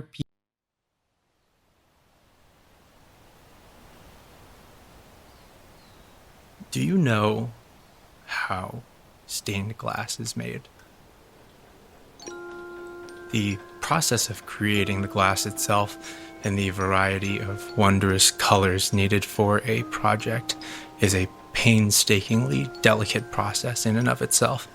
are people. Do you know how stained glass is made? The process of creating the glass itself and the variety of wondrous colors needed for a project is a painstakingly delicate process in and of itself.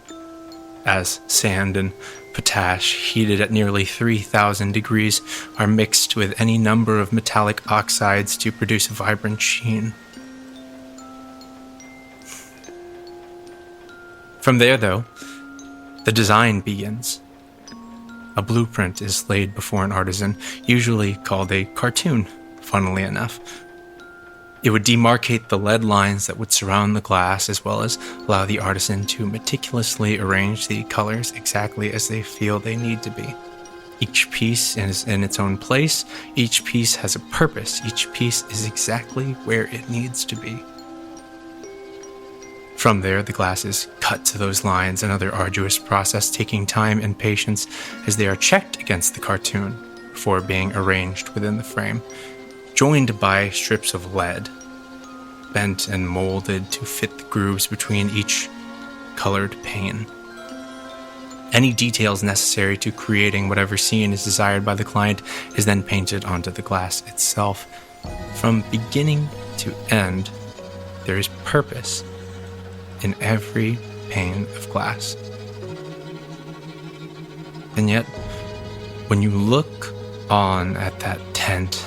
As sand and potash, heated at nearly 3,000 degrees, are mixed with any number of metallic oxides to produce a vibrant sheen. From there, though, the design begins. A blueprint is laid before an artisan, usually called a cartoon, funnily enough. It would demarcate the lead lines that would surround the glass, as well as allow the artisan to meticulously arrange the colors exactly as they feel they need to be. Each piece is in its own place. Each piece has a purpose. Each piece is exactly where it needs to be. From there, the glass is cut to those lines, another arduous process taking time and patience as they are checked against the cartoon before being arranged within the frame, joined by strips of lead, bent and molded to fit the grooves between each colored pane. Any details necessary to creating whatever scene is desired by the client is then painted onto the glass itself. From beginning to end, there is purpose in every pane of glass. And yet, when you look on at that tent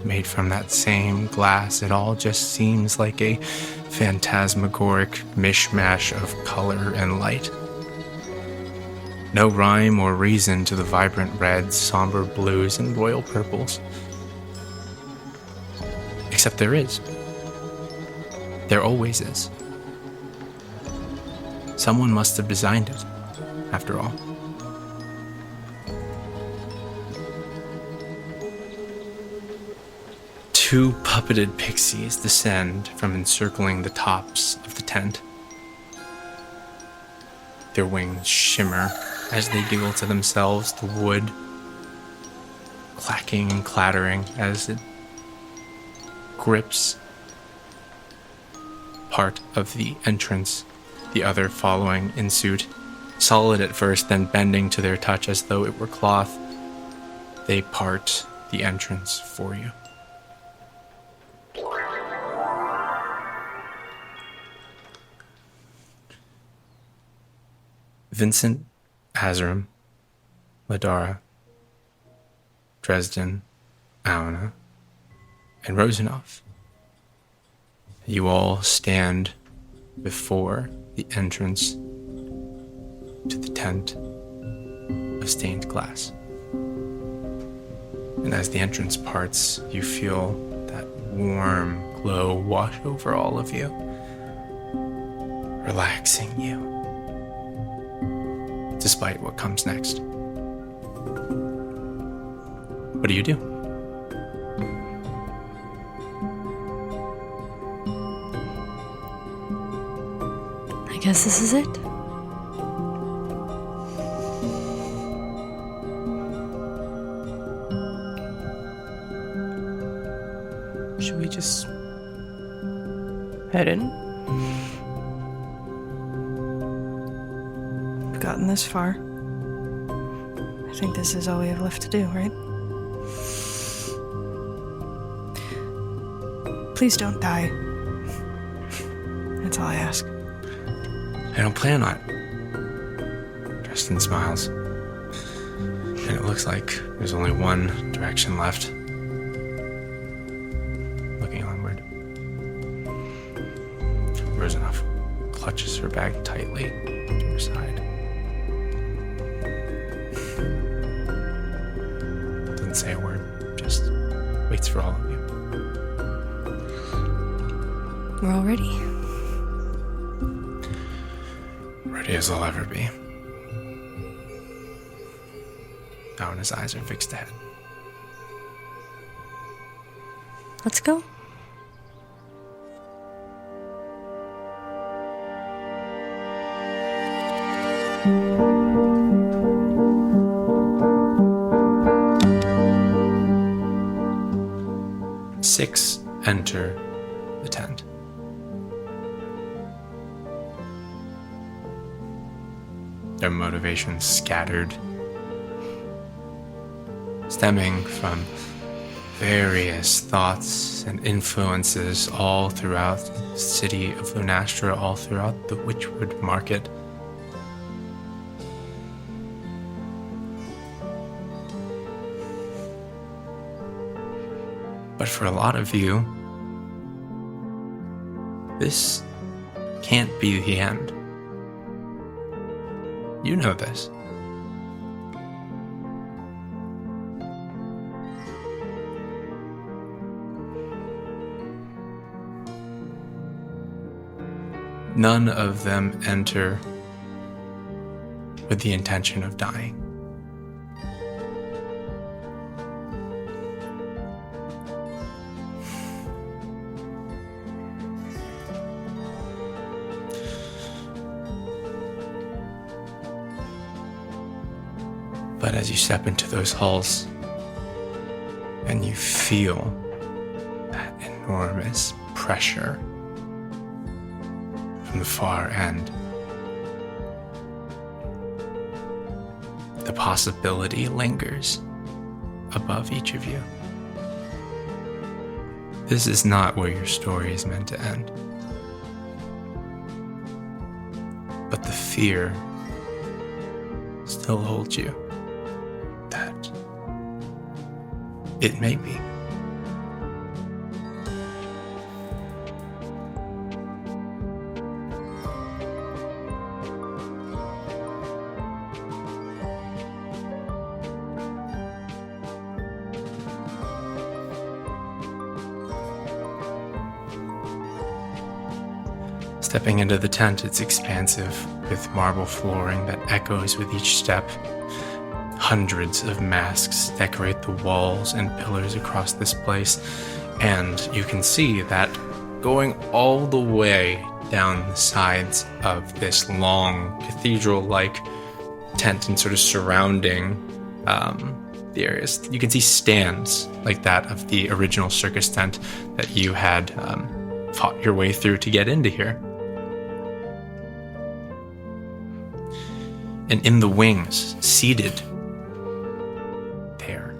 made from that same glass, it all just seems like a phantasmagoric mishmash of color and light. No rhyme or reason to the vibrant reds, somber blues, and royal purples. Except there is. There always is. Someone must have designed it, after all. Two puppeted pixies descend from encircling the tops of the tent. Their wings shimmer as they giggle to themselves, the wood clacking and clattering as it grips part of the entrance, the other following in suit. Solid at first, then bending to their touch as though it were cloth, they part the entrance for you. Vincent, Azram, Ladara, Dresden, Auna, and Rosanov. You all stand before the entrance to the tent of stained glass. And as the entrance parts, you feel that warm glow wash over all of you, relaxing you, despite what comes next. What do you do? I guess this is it. Should we just head in? We've gotten this far. I think this is all we have left to do, right? Please don't die. That's all I ask. I don't plan on it. Dresden smiles. And it looks like there's only one direction left. Looking onward. Rosanov clutches her bag tightly to her side. Doesn't say a word, just waits for all of you. We're all ready. Ready as I'll ever be. Now his eyes are fixed ahead. Let's go. 6 enter the tent. Their motivations scattered, stemming from various thoughts and influences all throughout the city of Lunastra, all throughout the Witchwood Market. But for a lot of you, this can't be the end. You know this. None of them enter with the intention of dying. But as you step into those halls and you feel that enormous pressure from the far end, the possibility lingers above each of you. This is not where your story is meant to end. But the fear still holds you that it may be. Stepping into the tent, it's expansive with marble flooring that echoes with each step. Hundreds of masks decorate the walls and pillars across this place, and you can see that going all the way down the sides of this long cathedral-like tent and sort of surrounding the areas, you can see stands like that of the original circus tent that you had fought your way through to get into here. And in the wings, seated there,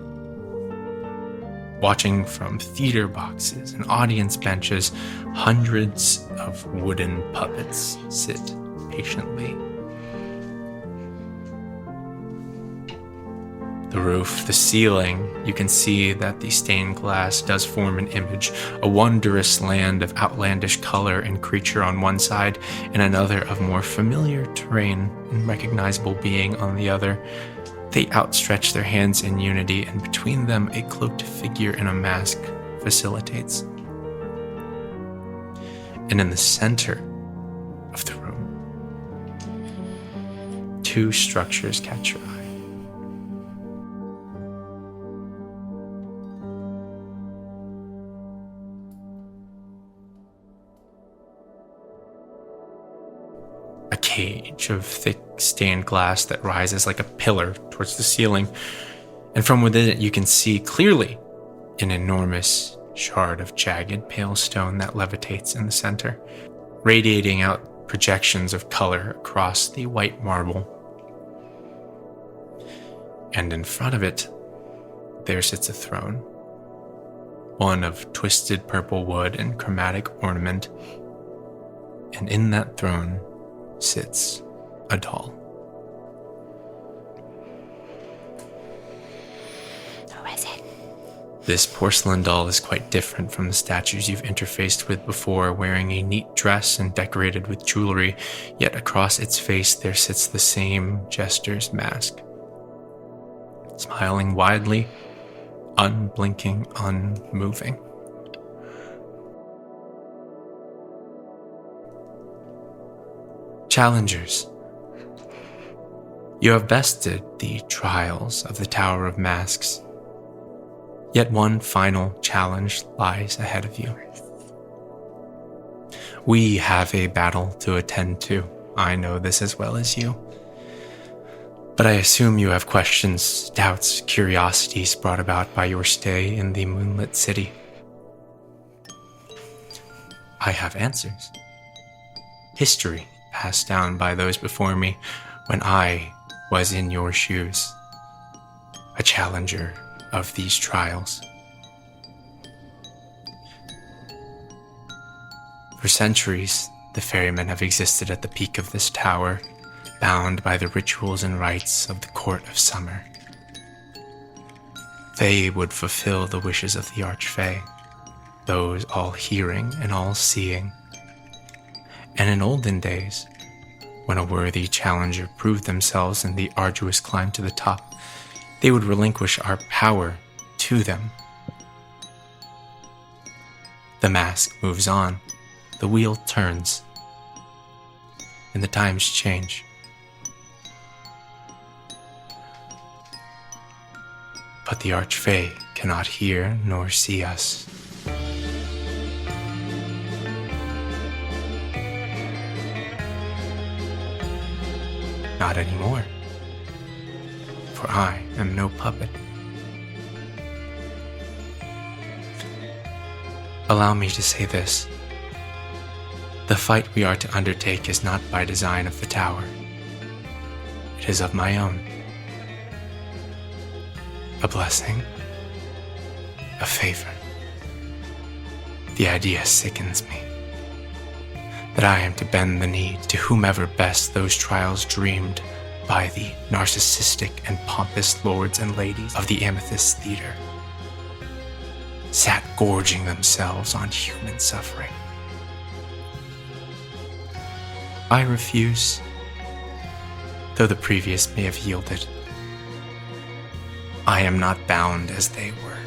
watching from theater boxes and audience benches, hundreds of wooden puppets sit patiently. The roof, the ceiling, you can see that the stained glass does form an image, a wondrous land of outlandish color and creature on one side, and another of more familiar terrain and recognizable being on the other. They outstretch their hands in unity, and between them a cloaked figure in a mask facilitates. And in the center of the room, two structures catch your eye. A cage of thick stained glass that rises like a pillar towards the ceiling, and from within it you can see clearly an enormous shard of jagged pale stone that levitates in the center, radiating out projections of color across the white marble. And in front of it, there sits a throne, one of twisted purple wood and chromatic ornament, and in that throne sits a doll. Who is it? This porcelain doll is quite different from the statues you've interfaced with before, wearing a neat dress and decorated with jewelry, yet across its face there sits the same jester's mask. Smiling widely, unblinking, unmoving. Challengers, you have bested the trials of the Tower of Masks, yet one final challenge lies ahead of you. We have a battle to attend to. I know this as well as you. But I assume you have questions, doubts, curiosities brought about by your stay in the moonlit city. I have answers. History passed down by those before me when I was in your shoes, a challenger of these trials. For centuries, the ferrymen have existed at the peak of this tower, bound by the rituals and rites of the Court of Summer. They would fulfill the wishes of the Archfey, those all hearing and all seeing. And in olden days, when a worthy challenger proved themselves in the arduous climb to the top, they would relinquish our power to them. The mask moves on, the wheel turns, and the times change. But the Archfey cannot hear nor see us. Not anymore, for I am no puppet. Allow me to say this. The fight we are to undertake is not by design of the tower. It is of my own. A blessing, a favor. The idea sickens me, that I am to bend the knee to whomever best those trials dreamed by the narcissistic and pompous lords and ladies of the Amethyst Theater, sat gorging themselves on human suffering. I refuse, though the previous may have yielded. I am not bound as they were.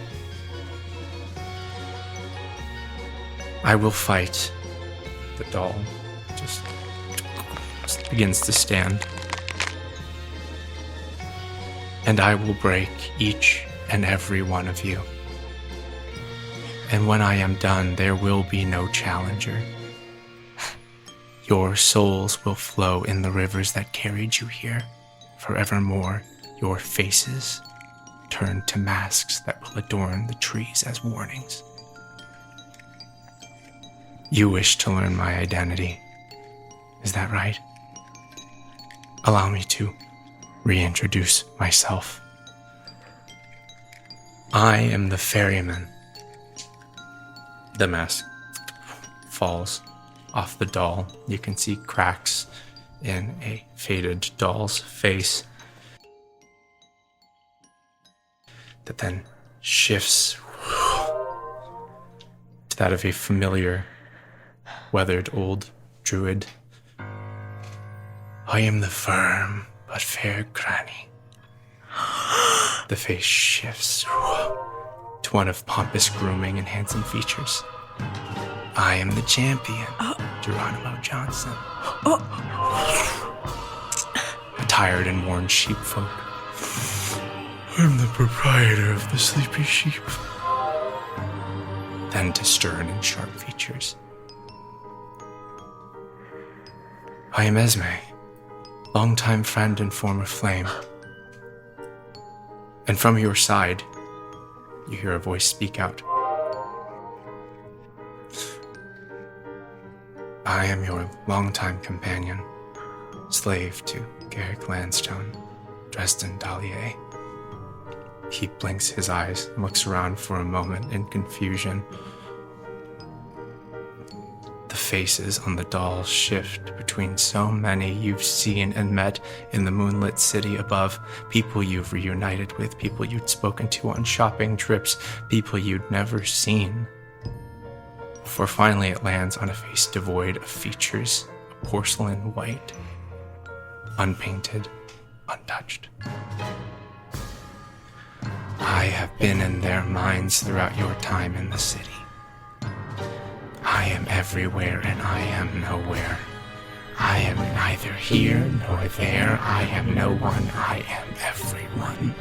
I will fight. The doll just begins to stand. And I will break each and every one of you. And when I am done, there will be no challenger. Your souls will flow in the rivers that carried you here. Forevermore, your faces turn to masks that will adorn the trees as warnings. You wish to learn my identity. Is that right? Allow me to reintroduce myself. I am the ferryman. The mask falls off the doll. You can see cracks in a faded doll's face that then shifts to that of a familiar, weathered old druid. I am the firm but fair granny. The face shifts to one of pompous grooming and handsome features. I am the champion, Geronimo Johnson. Attired in worn sheepfolk. I'm the proprietor of the Sleepy Sheep. Then to stern and sharp features. I am Esme, longtime friend and former flame. And from your side, you hear a voice speak out. I am your longtime companion, slave to Garrick Landstone, Dresden Dalier. He blinks his eyes and looks around for a moment in confusion. The faces on the dolls shift between so many you've seen and met in the moonlit city above, people you've reunited with, people you'd spoken to on shopping trips, people you'd never seen. Before finally it lands on a face devoid of features, a porcelain white, unpainted, untouched. I have been in their minds throughout your time in the city. I am everywhere and I am nowhere. I am neither here nor there. I am no one. I am everyone.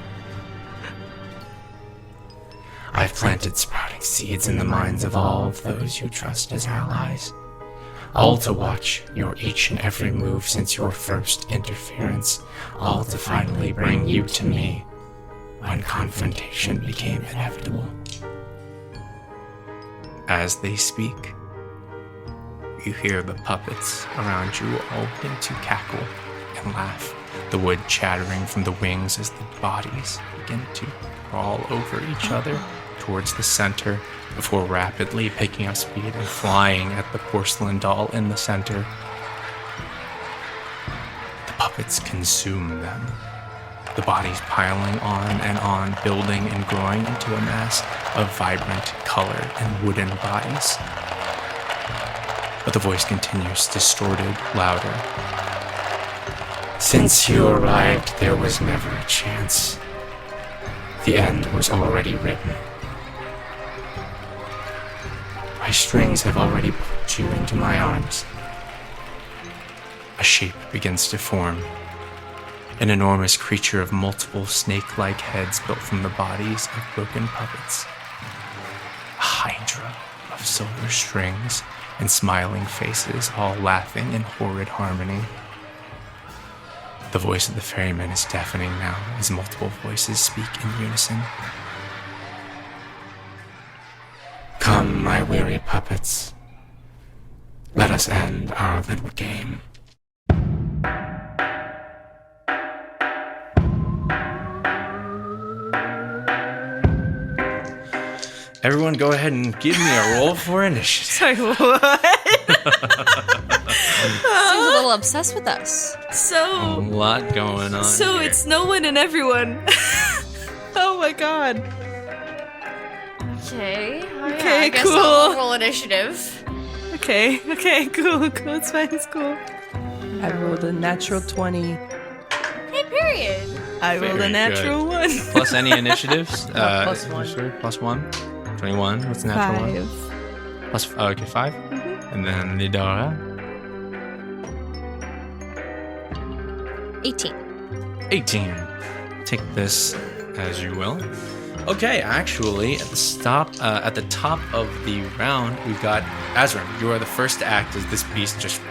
I've planted sprouting seeds in the minds of all of those you trust as allies. All to watch your each and every move since your first interference. All to finally bring you to me when confrontation became inevitable. As they speak, You hear the puppets around you all begin to cackle and laugh, the wood chattering from the wings as the bodies begin to crawl over each other towards the center before rapidly picking up speed and flying at the porcelain doll in the center. The puppets consume them, the bodies piling on and on, building and growing into a mass of vibrant, colored, and wooden bodies. But the voice continues, distorted, louder. Since you arrived, there was never a chance. The end was already written. My strings have already pulled you into my arms. A shape begins to form. An enormous creature of multiple snake-like heads built from the bodies of broken puppets. A hydra of silver strings and smiling faces, all laughing in horrid harmony. The voice of the ferryman is deafening now as multiple voices speak in unison. Come, my weary puppets. Let us end our little game. Everyone go ahead and give me a roll for initiative. Sorry, what? Seems a little obsessed with us. A So lot going on here. it's no one and everyone. Oh my god. Okay. Okay, I guess cool. I'll roll initiative. Okay, cool. It's fine, it's cool. I rolled a natural 20. Hey, period. I rolled Very a natural one. Plus any initiatives? Plus one. Sure, plus one. 21. What's the natural one? 5. Plus, okay, 5. And then the Dora. 18. 18. Take this as you will. Okay, actually, at the top of the round, we've got Azram. You are the first to act as this beast just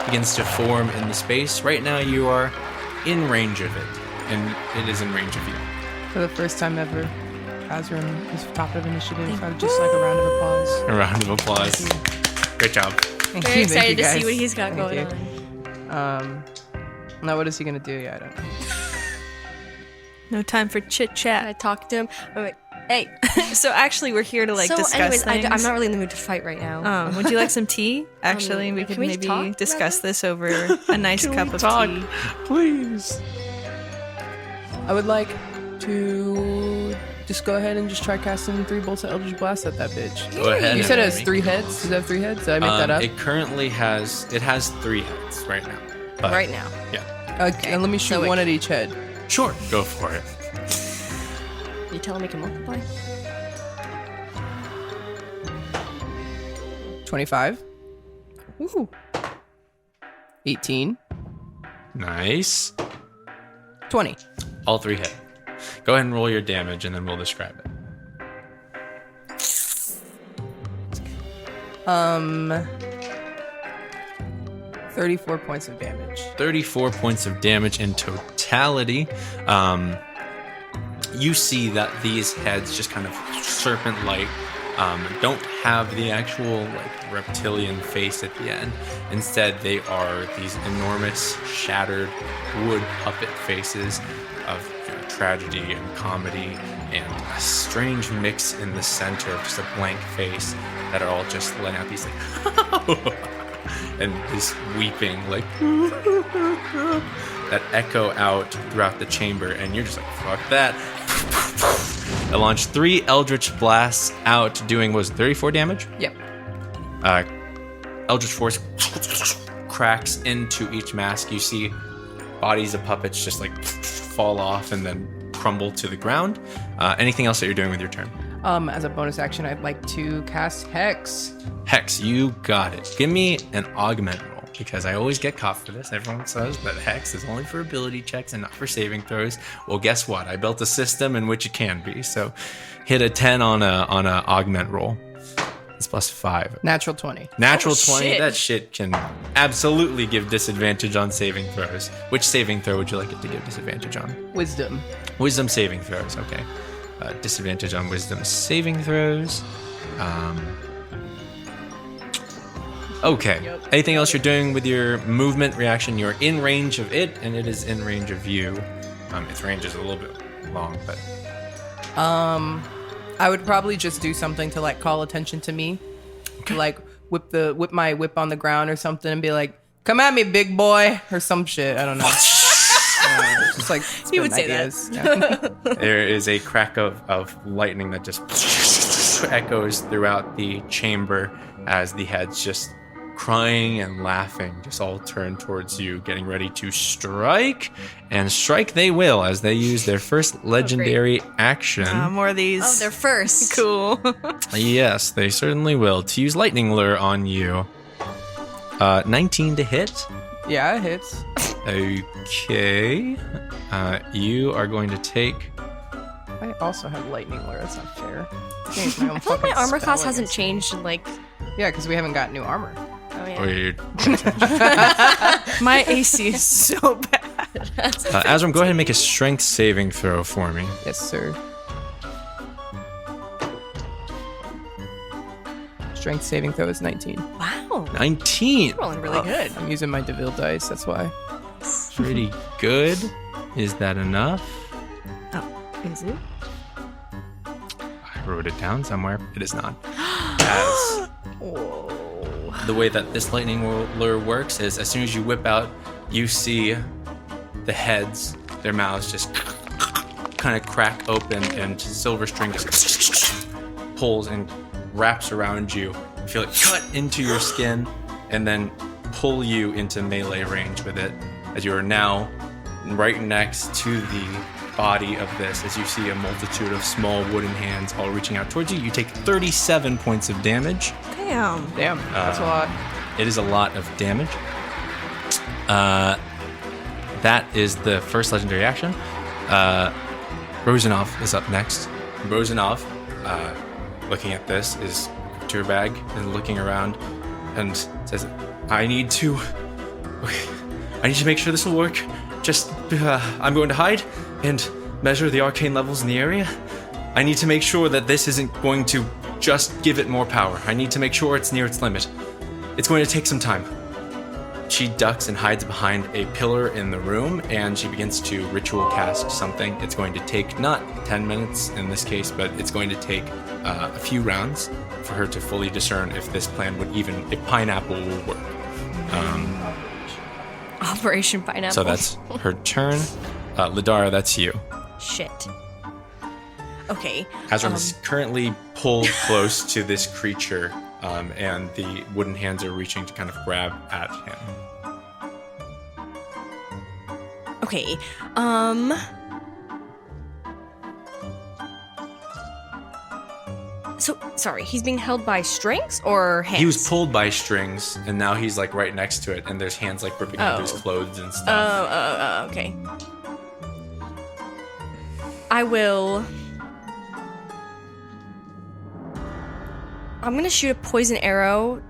begins to form in the space. Right now, you are in range of it, and it is in range of you. For the first time ever, Azram is top of initiative. I would just like a round of applause. A round of applause. Great job. Thank Very you, excited to thank see you what guys. he's got Thank going you. on. Now what is he gonna do? Yeah, I don't know. No time for chit I chat. talked to him. I'm like, Hey, so actually we're here to discuss anyways, things. I'm not really in the mood to fight right now. Would you like some tea? Actually, we could can we maybe talk about discuss this over a nice cup of tea. Please. I would like to just go ahead and just try casting 3 bolts of Eldritch Blast at that bitch. Go ahead. You and said it has make 3 your heads. rolls. Does it have 3 heads? Did I make that up? It currently has 3 heads right now. But, Right now. Yeah. Okay, and let me shoot So one at each head. Sure. Go for it. You telling me can multiply? 25. Woo. 18. Nice. 20. All 3 hit. Go ahead and roll your damage, and then we'll describe it. 34 points of damage. 34 points of damage in totality. You see that these heads, just kind of serpent-like, don't have the actual reptilian face at the end. Instead, they are these enormous, shattered wood puppet faces of tragedy and comedy, and a strange mix in the center of just a blank face that are all just letting out these and this weeping that echo out throughout the chamber, and you're just like, fuck that. I launched 3 Eldritch Blasts out, doing, was it 34 damage? Yep. Eldritch Force cracks into each mask. You see bodies of puppets just fall off and then crumble to the ground. Anything else that you're doing with your turn? As a bonus action, I'd like to cast Hex. Hex, you got it. Give me an augment roll, because I always get caught for this. Everyone says that Hex is only for ability checks and not for saving throws. Well, guess what? I built a system in which it can be. So hit a 10 on a augment roll. It's plus 5. Natural 20. Natural Oh, 20, shit. that shit can absolutely give disadvantage on saving throws. Which saving throw would you like it to give disadvantage on? Wisdom. Wisdom saving throws, okay. Disadvantage on wisdom saving throws. Okay. Yep. Anything else you're doing with your movement reaction? You're in range of it, and it is in range of you. Its range is a little bit long, but I would probably just do something to like call attention to me. Okay. Like whip my whip on the ground or something and be like, "Come at me, big boy," or some shit. I don't know. Just like He would spitting say ideas. Yeah. there is a crack of lightning that just echoes throughout the chamber as the heads just crying and laughing just all turn towards you, getting ready to strike. And strike they will as they use their first legendary action. More of these. Oh, they're first. Cool. Yes, they certainly will. To use lightning lure on you. 19 to hit. Yeah, it hits. Okay. You are going to take... I also have lightning lure. That's not fair. Change my own I feel like my fucking armor class spell, I hasn't guess. changed in like. Yeah, because we haven't got new armor. Oh yeah. Or you're, My AC is so bad. Azram, go ahead and make a strength saving throw for me. Yes, sir. Strength saving throw is 19. Wow. 19. Rolling really good. I'm using my Deville dice, that's why. Pretty good. Is that enough? Is it? I wrote it down somewhere. It is not. As the way that this lightning lure works is as soon as you whip out, you see the heads, their mouths just kind of crack open and silver string just pulls and wraps around you. You feel it cut into your skin and then pull you into melee range with it as you are now right next to the body of this. As you see a multitude of small wooden hands all reaching out towards you, you take 37 points of damage. Damn. Damn, that's a lot. It is a lot of damage. That is the first legendary action. Rosanov is up next. Rosanov, looking at this, is to her bag and looking around and says, I need to make sure this will work. Just, I'm going to hide and measure the arcane levels in the area. I need to make sure that this isn't going to just give it more power. I need to make sure it's near its limit. It's going to take some time. She ducks and hides behind a pillar in the room, and she begins to ritual cast something. It's going to take not 10 minutes in this case, but it's going to take a few rounds for her to fully discern if this plan would if pineapple will work. Operation Pineapple. So that's her turn. Ladara, that's you. Shit. Okay. Azram is currently pulled close to this creature, and the wooden hands are reaching to kind of grab at him. Okay. So, sorry, he's being held by strings or hands? He was pulled by strings, and now he's like right next to it, and there's hands like ripping into his clothes and stuff. Okay. I'm gonna shoot a poison arrow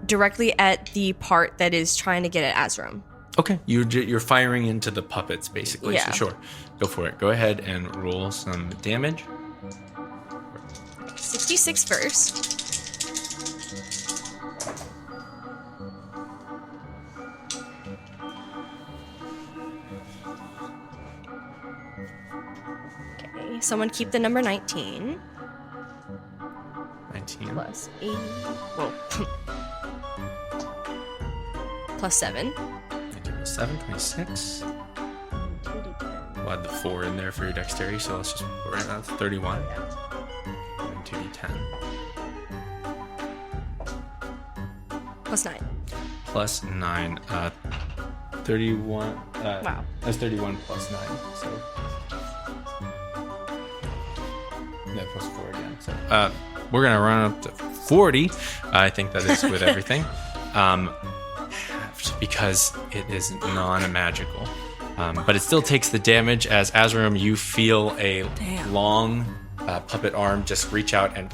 directly at the part that is trying to get at Azram. Okay, you're firing into the puppets, basically. Yeah. So sure, go for it. Go ahead and roll some damage. 66 first. Okay, someone keep the number 19. 19. Plus 8. Whoa. Plus 7. 7, 26. We'll add the 4 in there for your dexterity, so let's just put right now 31. And 2d10. Plus 9. Plus 9. 31. Wow. That's 31 plus 9. So. Yeah, plus 4 again. So. We're going to run up to 40. I think that is with everything. Because it is non-magical. But it still takes the damage as Azram, you feel a long puppet arm just reach out and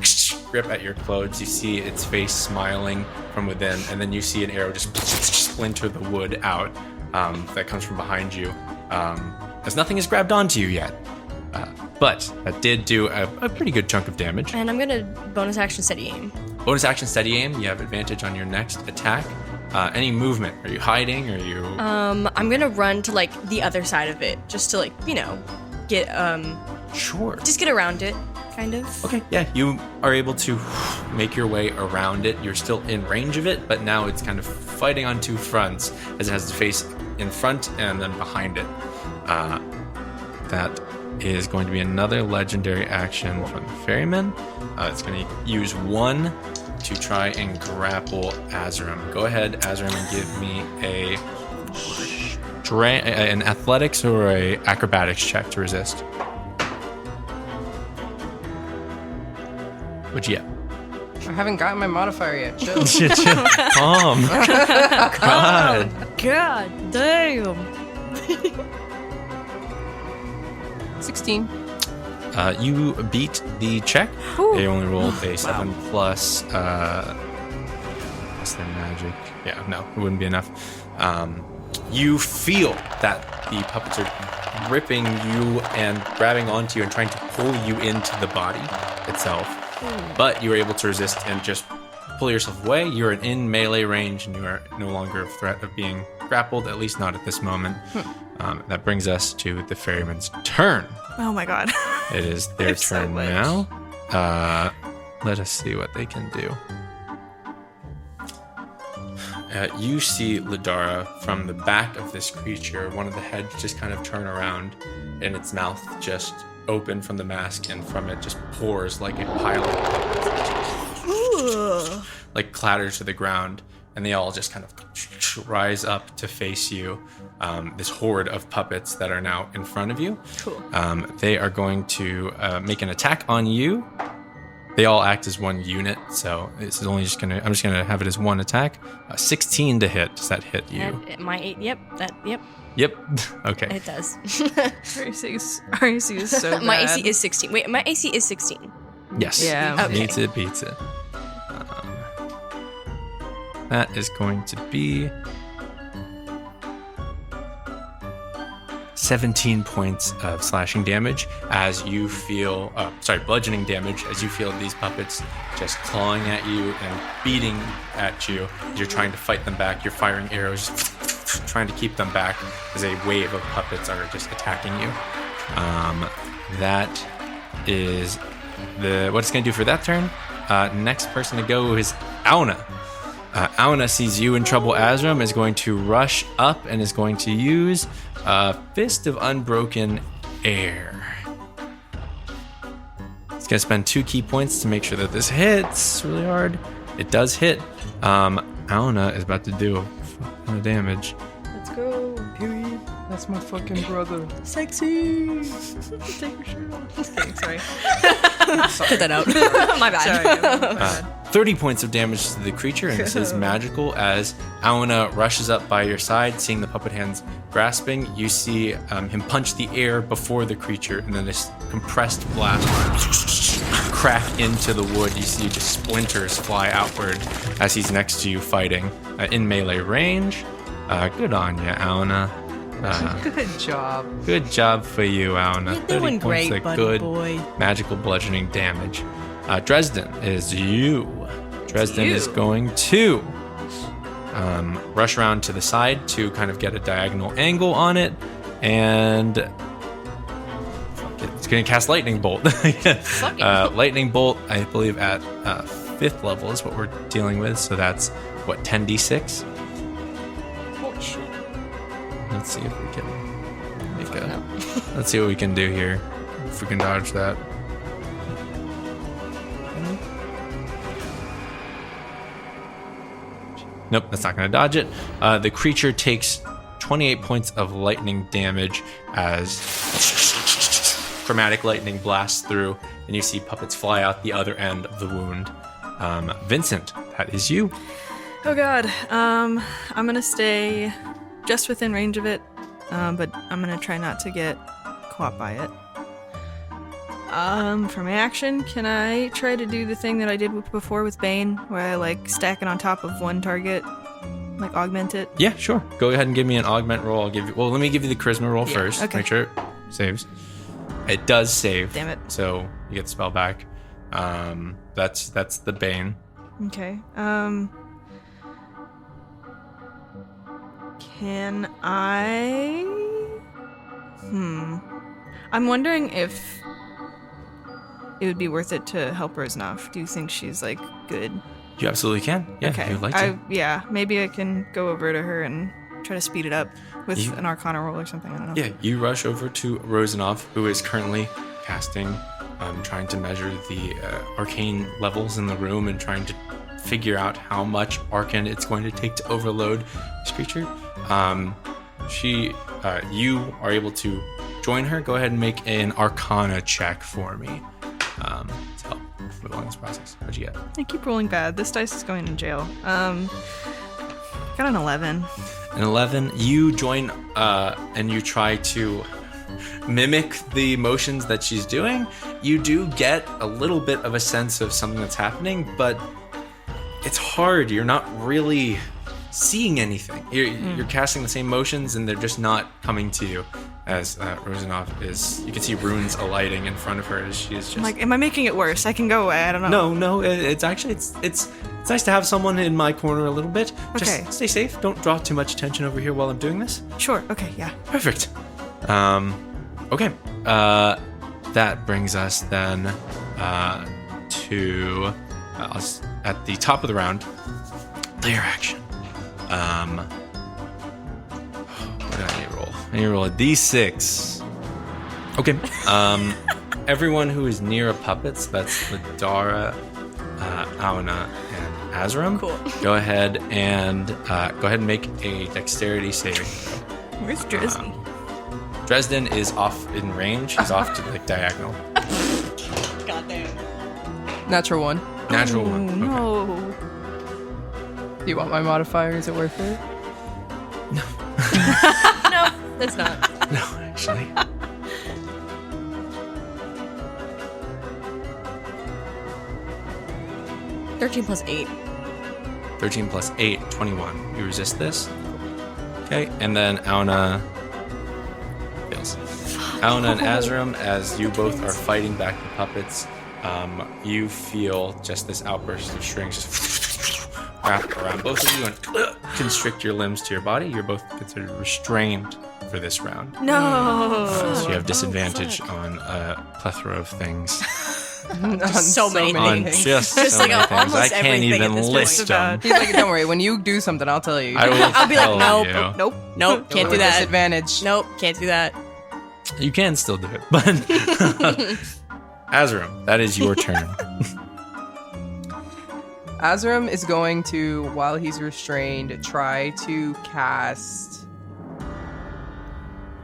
grip at your clothes. You see its face smiling from within, and then you see an arrow just splinter the wood out that comes from behind you. As nothing has grabbed onto you yet. But that did do a pretty good chunk of damage. And I'm gonna bonus action steady aim. Bonus action steady aim. You have advantage on your next attack. Any movement? Are you hiding? Are you? I'm gonna run to like the other side of it, just to like get Sure. just get around it, kind of. Okay, yeah, you are able to make your way around it. You're still in range of it, but now it's kind of fighting on two fronts, as it has to face in front and then behind it. That is going to be another legendary action from the ferryman. It's going to use one to try and grapple Azram. Go ahead, Azram, and give me an athletics or a acrobatics check to resist. What'd you get? I haven't gotten my modifier yet. Chill. Calm. God. God damn. 16. You beat the check. They only rolled a 7 plus their magic. Yeah, no, it wouldn't be enough. You feel that the puppets are gripping you and grabbing onto you and trying to pull you into the body itself. But you were able to resist and just pull yourself away. You're in melee range and you are no longer a threat of being grappled, at least not at this moment. That brings us to the ferryman's turn. Oh my god. It is their turn now. Let us see what they can do. You see Ladara from the back of this creature, one of the heads just kind of turn around and its mouth just open from the mask, and from it just pours like a pile of puppets, like clatters to the ground, and they all just kind of rise up to face you. This horde of puppets that are now in front of you. Cool. They are going to make an attack on you. They all act as one unit, so this is only I'm just gonna have it as one attack. 16 to hit. Does that hit you? Yep. Yep. Okay. It does. RAC is so bad. My AC is 16. Wait, my AC is 16. Yes. Yeah. Okay. Beats it. That is going to be 17 points of slashing damage as you feel, bludgeoning damage as you feel these puppets just clawing at you and beating at you as you're trying to fight them back. You're firing arrows, trying to keep them back as a wave of puppets are just attacking you. That is what it's going to do for that turn. Next person to go is Auna. Auna sees you in trouble. Azram is going to rush up and is going to use Fist of Unbroken Air. It's going to spend 2 key points to make sure that this hits really hard. It does hit. Auna is about to do a ton of damage. Let's go. Period. That's my fucking brother. Sexy. Take your shirt off. Just kidding, sorry. Cut that out. My bad. My bad. 30 points of damage to the creature, and this is magical as Auna rushes up by your side, seeing the puppet hands grasping. You see him punch the air before the creature, and then this compressed blast crack into the wood. You see just splinters fly outward as he's next to you fighting in melee range. Good on you, Auna. Good job. Good job for you, Auna. You're doing 30 points great, of buddy good boy. magical bludgeoning damage. Dresden is you. Dresden is going to rush around to the side to kind of get a diagonal angle on it, and it's going to cast Lightning Bolt. Lightning Bolt, I believe, at 5th level is what we're dealing with, so that's, 10d6? Holy shit. Let's see if we can make let's see what we can do here. If we can dodge that. Nope, that's not going to dodge it. The creature takes 28 points of lightning damage as chromatic lightning blasts through, and you see puppets fly out the other end of the wound. Vincent, that is you. Oh god. I'm gonna stay just within range of it, but I'm gonna try not to get caught by it. For my action, can I try to do the thing that I did before with Bane, where I stack it on top of one target, augment it? Yeah, sure. Go ahead and give me an augment roll. Let me give you the charisma roll first. Okay. Make sure it saves. It does save. Damn it. So you get the spell back. That's the Bane. Okay. Can I? I'm wondering if it would be worth it to help Rosanov. Do you think she's like good? You absolutely can. Yeah, Okay. if you'd like to. Maybe I can go over to her and try to speed it up with an Arcana roll or something. I don't know. Yeah, you rush over to Rosanov, who is currently casting, trying to measure the arcane levels in the room and trying to figure out how much arcane it's going to take to overload this creature. You are able to join her. Go ahead and make an Arcana check for me to help move along this process. What'd you get? I keep rolling bad. This dice is going in jail. Got an 11. An 11. You join and you try to mimic the motions that she's doing. You do get a little bit of a sense of something that's happening, but it's hard. You're not really seeing anything. You're casting the same motions and they're just not coming to you. As Rosanov is, you can see runes alighting in front of her as she is just. I'm like, am I making it worse? I can go away. I don't know. No. It's actually it's nice to have someone in my corner a little bit. Just Okay. stay safe. Don't draw too much attention over here while I'm doing this. Sure. Okay. Yeah. Perfect. Okay. That brings us then to us at the top of the round. Layer action. What do I need to roll? I need to roll a d6. Okay. Everyone who is near a puppet, so that's Ladara, Auna, and Azram. Cool. Go ahead and make a dexterity saving throw. Where's Dresden? Dresden is off in range. He's off to the diagonal. Goddamn. Natural 1. Natural one. Okay. No. Do you want my modifier? Is it worth it? No, that's not. No, actually. +13 +8. 13 plus 8, 21. You resist this. Okay, and then Auna fails. Auna and Azram, as you both are fighting back the puppets, you feel just this outburst of strings just wrap around both of you and constrict your limbs to your body. You're both considered restrained for this round. No. So you have disadvantage on a plethora of things. So many On things. just Just so like many things. almost I can't everything even at this point. list them. He's like, don't worry. When you do something, I'll tell you. I will I'll be like, tell nope, you. nope, can't do that. Disadvantage. Nope, can't do that. You can still do it, but Azram, that is your turn. Azram is going to, while he's restrained, try to cast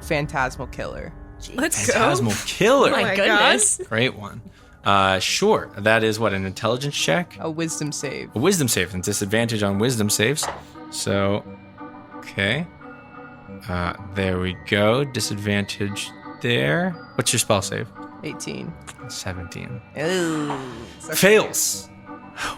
Phantasmal Killer. Let's go. Phantasmal Killer. Oh my my goodness. Great one. Sure. That is what, an intelligence check? A Wisdom save. A wisdom save, and disadvantage on wisdom saves. So, okay. There we go. Disadvantage there. What's your spell save? 18. 17. Ooh. Fails.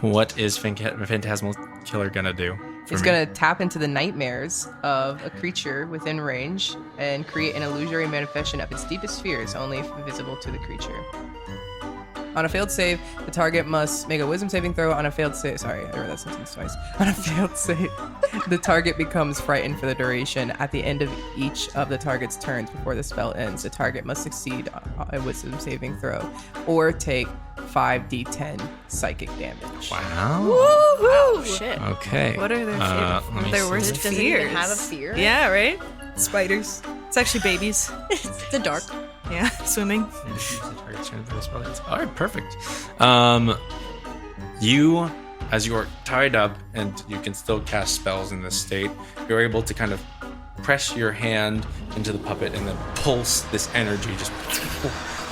What is Phantasmal Killer gonna do? He's going to tap into the nightmares of a creature within range and create an illusory manifestation of its deepest fears, only if visible to the creature. On a failed save, the target must make a wisdom saving throw. On a failed save, sorry, I read that sentence twice. On a failed save, the target becomes frightened for the duration. At the end of each of the target's turns before the spell ends, the target must succeed a wisdom saving throw or take 5d10 psychic damage. Wow. Oh, shit. Okay. What are their let me their see. worst Does it fears? even have a fear? Yeah, right? Spiders. It's actually babies. It's the dark. Yeah, swimming. All right, perfect. You, as you are tied up and you can still cast spells in this state, you're able to kind of press your hand into the puppet and then pulse this energy just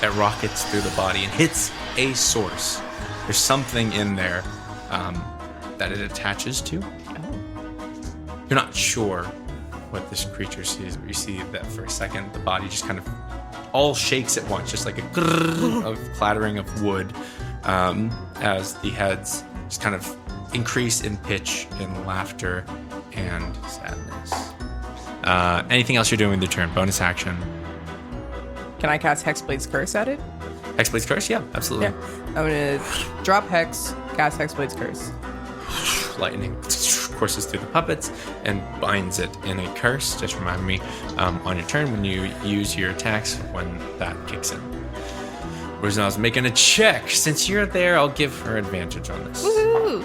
that rockets through the body and hits a source. There's something in there that it attaches to. You're not sure what this creature sees, but you see that for a second the body just kind of all shakes at once, just like a grrr of clattering of wood, as the heads just kind of increase in pitch in laughter and sadness. Anything else you're doing with your turn? Bonus action. Can I cast Hexblade's Curse at it? Hexblade's Curse? Yeah, absolutely. Yeah. I'm going to drop Hex, cast Hexblade's Curse. lightning courses through the puppets and binds it in a curse. Just remind me on your turn when you use your attacks when that kicks in. Rosenal's making a check. Since you're there, I'll give her advantage on this. Woohoo!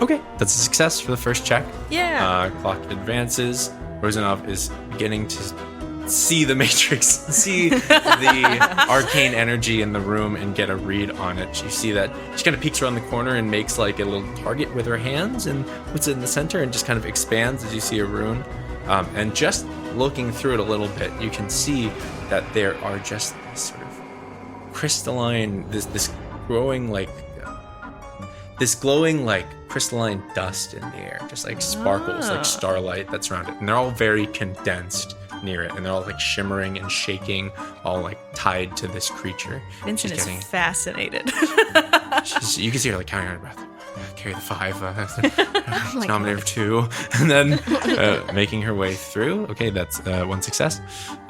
Okay, that's a success for the first check. Yeah. Clock advances. Rosenov is beginning to see the matrix, see the arcane energy in the room and get a read on it. You see that she kind of peeks around the corner and makes like a little target with her hands and puts it in the center and just kind of expands as you see a rune. And just looking through it a little bit, you can see that there are just this sort of crystalline, this glowing like crystalline dust in the air, just like sparkles, like starlight that's around it. And they're all very condensed near it, and they're all like shimmering and shaking, all like tied to this creature. Vincent is fascinated. You can see her like counting on her breath. Carry the 5, nominated for 2, and then making her way through. Okay, that's one success.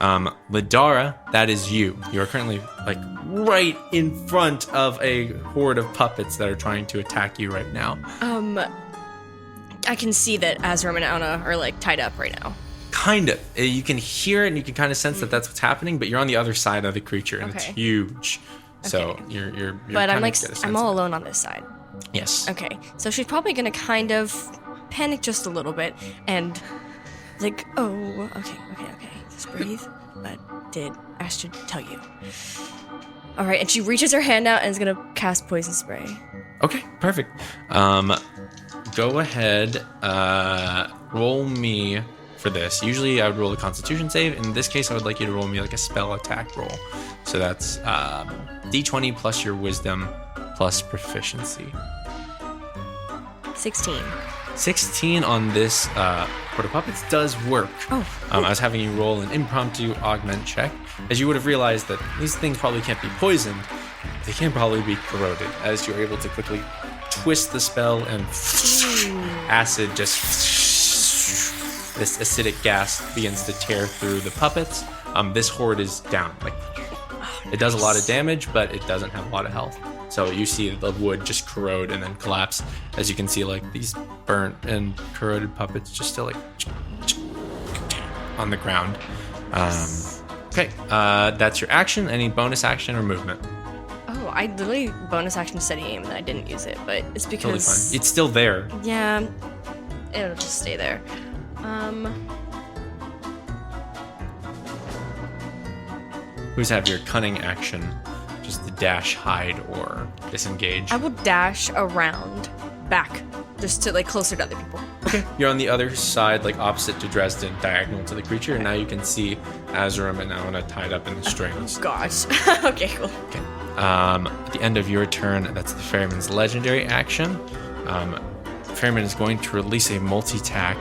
Ladara, that is you. You are currently like right in front of a horde of puppets that are trying to attack you right now. I can see that Azram and Auna are like tied up right now. Kind of. You can hear it and you can kind of sense that that's what's happening, but you're on the other side of the creature and it's huge. So you're but I'm all alone on this side. Yes. Okay, so she's probably gonna kind of panic just a little bit and like, oh, okay, just breathe. But did Astrid tell you? All right, and she reaches her hand out and is gonna cast poison spray. Okay, perfect. Go ahead, roll me for this. Usually I would roll a Constitution save. In this case, I would like you to roll me like a spell attack roll. So that's D20 plus your Wisdom plus proficiency. 16 on this Horde of Puppets does work. I was having you roll an impromptu augment check, as you would have realized that these things probably can't be poisoned. They can probably be corroded, as you're able to quickly twist the spell and acid just this acidic gas begins to tear through the puppets. This horde is down. Like it does a lot of damage, but it doesn't have a lot of health. So you see the wood just corrode and then collapse. As you can see, like these burnt and corroded puppets just still like on the ground. Okay, that's your action. Any bonus action or movement? Oh, I literally bonus action steady aim and I didn't use it, but it's because Totally fine. It's still there. Yeah, it'll just stay there. Who's have your cunning action? Just the dash, hide, or disengage. I will dash around back, just to like closer to other people. Okay. You're on the other side, like opposite to Dresden, diagonal to the creature, and now you can see Azram and Auna tied up in the strings. Gosh. Okay, cool. Okay. At the end of your turn, that's the Ferryman's legendary action. Ferryman is going to release a multi-attack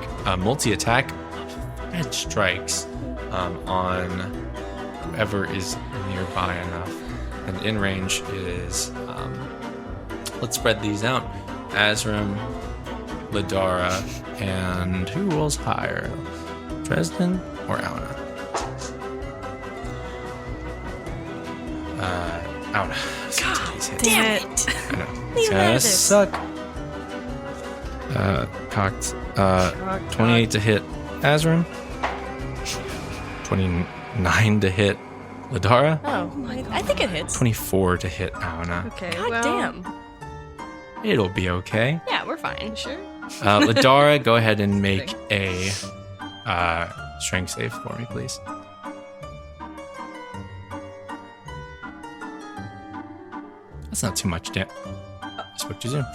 and strikes on whoever is nearby enough. And in range is, let's spread these out. Azram, Ladara, and who rolls higher? Dresden or Auna? Auna. God damn it. I know. Leave It's me out gonna of this. suck. Cocked. 28 to hit Azram. 29 to hit Ladara. Oh, I think it hits. 24 to hit Auna. Okay. God damn. It'll be okay. Yeah, we're fine. Sure. Ladara, go ahead and make a strength save for me, please. That's not too much damage. Spoke too soon.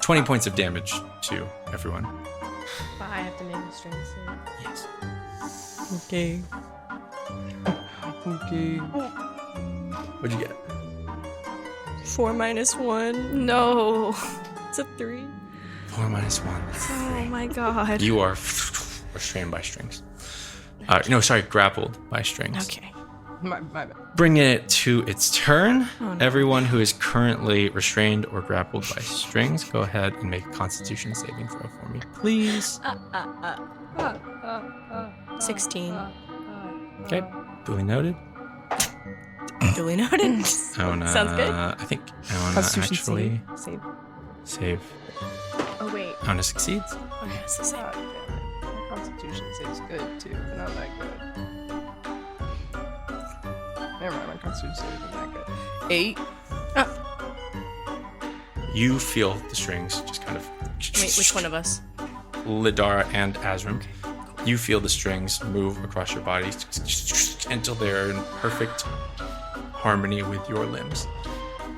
20 points of damage to everyone. But I have to make a strength save. Yes. Okay. Okay. What'd you get? 4 minus 1. No. It's a 3. 4 minus 1. Oh my god. You are restrained by strings. No, sorry, grappled by strings. Okay. My bad. Bringing it to its turn. Oh, no. Everyone who is currently restrained or grappled by strings, go ahead and make a Constitution saving throw for me, please. 16. Okay, duly noted. Duly noted. Auna, Sounds good. I think Auna Constitution actually save. save. Oh, wait. Auna succeeds. Oh, yeah, it's the same. God damn it. My constitution save's good too, but not that good. Never mind, my constitution save isn't that good. 8. You feel the strings just kind of... Wait, which one of us? Lidara and Azrim. You feel the strings move across your body until they're in perfect harmony with your limbs.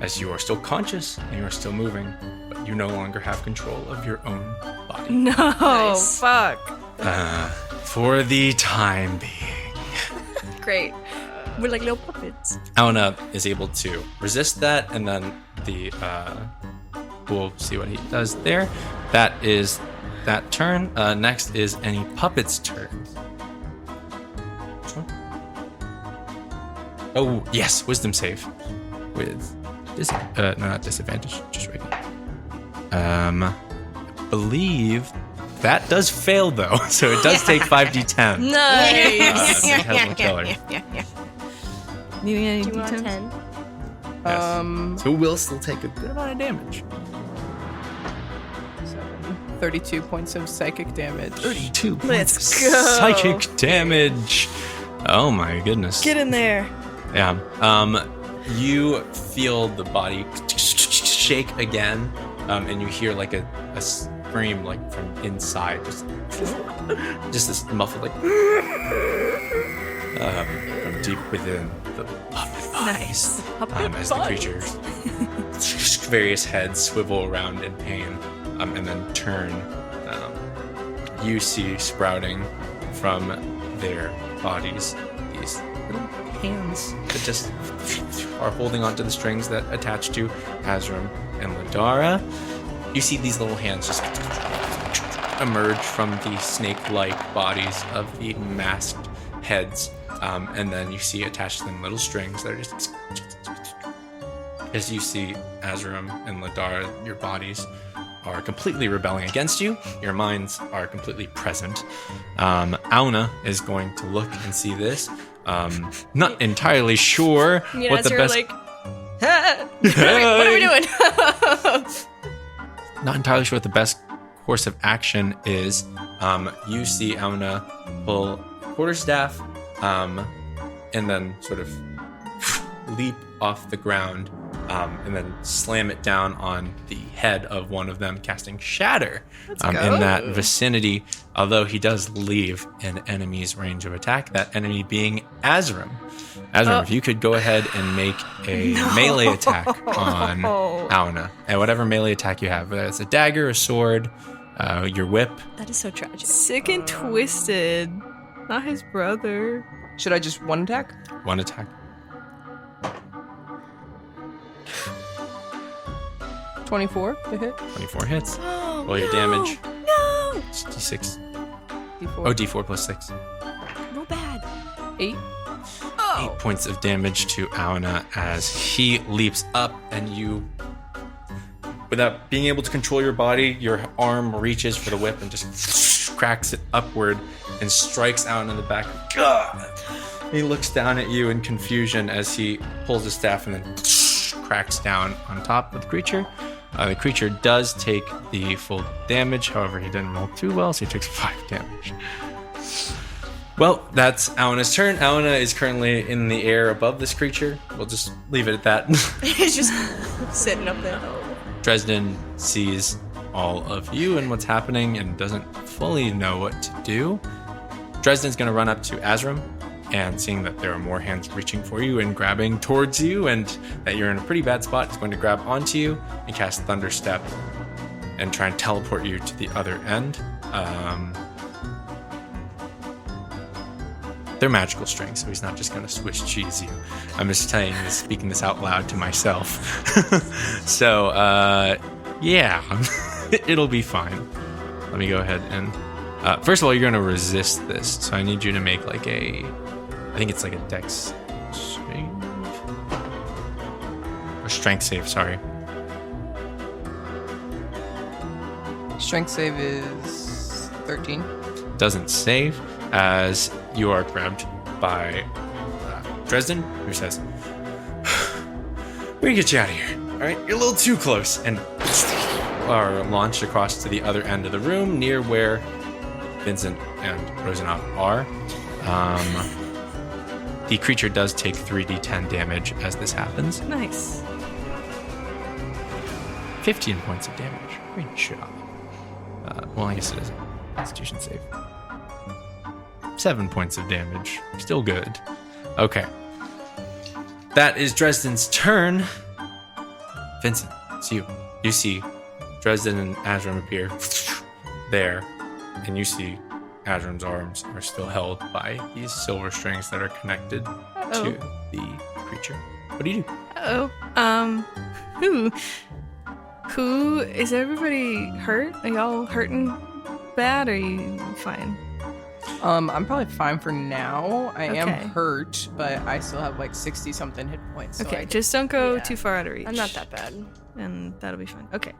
As you are still conscious and you are still moving, but you no longer have control of your own body. No, Nice. fuck. For the time being. Great. We're like little puppets. Auna is able to resist that, and then we'll see what he does there. That is that turn. Next is any puppet's turn. Which one? Oh, yes, wisdom save. With not disadvantage, just regular. I believe that does fail though, so it does take 5d10. Nice. It has one killer. Needing any Do you want d10s? 10? Yes. So we'll still take a good amount of damage. 32 points of psychic damage. 32 Let's points go. of psychic damage. Oh my goodness. Get in there. Yeah. You feel the body shake again, and you hear like a scream like from inside, just this muffled like from deep within the puppet body. Nice. As the creatures, various heads swivel around in pain, and then turn. You see sprouting from their bodies these little hands that just are holding onto the strings that attach to Azrim and Lidara. You see these little hands just emerge from the snake-like bodies of the masked heads, and then you see attached to them little strings that are just... As you see Azrim and Lidara, your bodies are completely rebelling against you. Your minds are completely present. Auna is going to look and see this. Not entirely sure what the best... like, what are we doing? Not entirely sure what the best course of action is. You see Auna pull quarterstaff, and then sort of leap off the ground, and then slam it down on the head of one of them, casting Shatter in that vicinity. Although he does leave an enemy's range of attack, that enemy being Azrim. Azrim, if you could go ahead and make a melee attack on Auna, and whatever melee attack you have, whether it's a dagger, a sword, your whip. That is so tragic. Sick and twisted. Not his brother. Should I just one attack? One attack. 24 to hit. 24 hits. Oh, Roll your damage. No! It's D6. D4. Oh, D4 plus 6. Real bad. 8. 8 points of damage to Auna as he leaps up, and you, without being able to control your body, your arm reaches for the whip and just cracks it upward and strikes Auna in the back. He looks down at you in confusion as he pulls his staff and then cracks down on top of the creature. The creature does take the full damage, however, he didn't roll too well, so he takes 5 damage. Well, that's Auna's turn. Auna is currently in the air above this creature. We'll just leave it at that. He's just sitting up there. Dresden sees all of you and what's happening and doesn't fully know what to do. Dresden's going to run up to Azrim, and seeing that there are more hands reaching for you and grabbing towards you and that you're in a pretty bad spot, is going to grab onto you and cast Thunder Step and try and teleport you to the other end. They're magical strings, so he's not just going to Swiss cheese you. I'm just telling you this, speaking this out loud to myself. So, yeah, it'll be fine. Let me go ahead and... first of all, you're going to resist this, so I need you to make like a... I think it's like a dex save? Or strength save, sorry. Strength save is 13. Doesn't save, as you are grabbed by Dresden, who says, "We're gonna get you out of here. All right, you're a little too close." And are launched across to the other end of the room, near where Vincent and Rosanov are. The creature does take 3d10 damage as this happens. Nice. 15 points of damage. Great job. Well, I guess it is a Constitution save. 7 points of damage. Still good. Okay. That is Dresden's turn. Vincent, it's you. You see Dresden and Adjnor appear there, and you see Adjnor's arms are still held by these silver strings that are connected to the creature. What do you do? Who is everybody hurt? Are y'all hurting bad? Or are you fine? I'm probably fine for now. I am Okay. hurt, but I still have like 60 something hit points. So Okay, just don't go yeah. too far out of reach. I'm not that bad. And that'll be fine. Okay.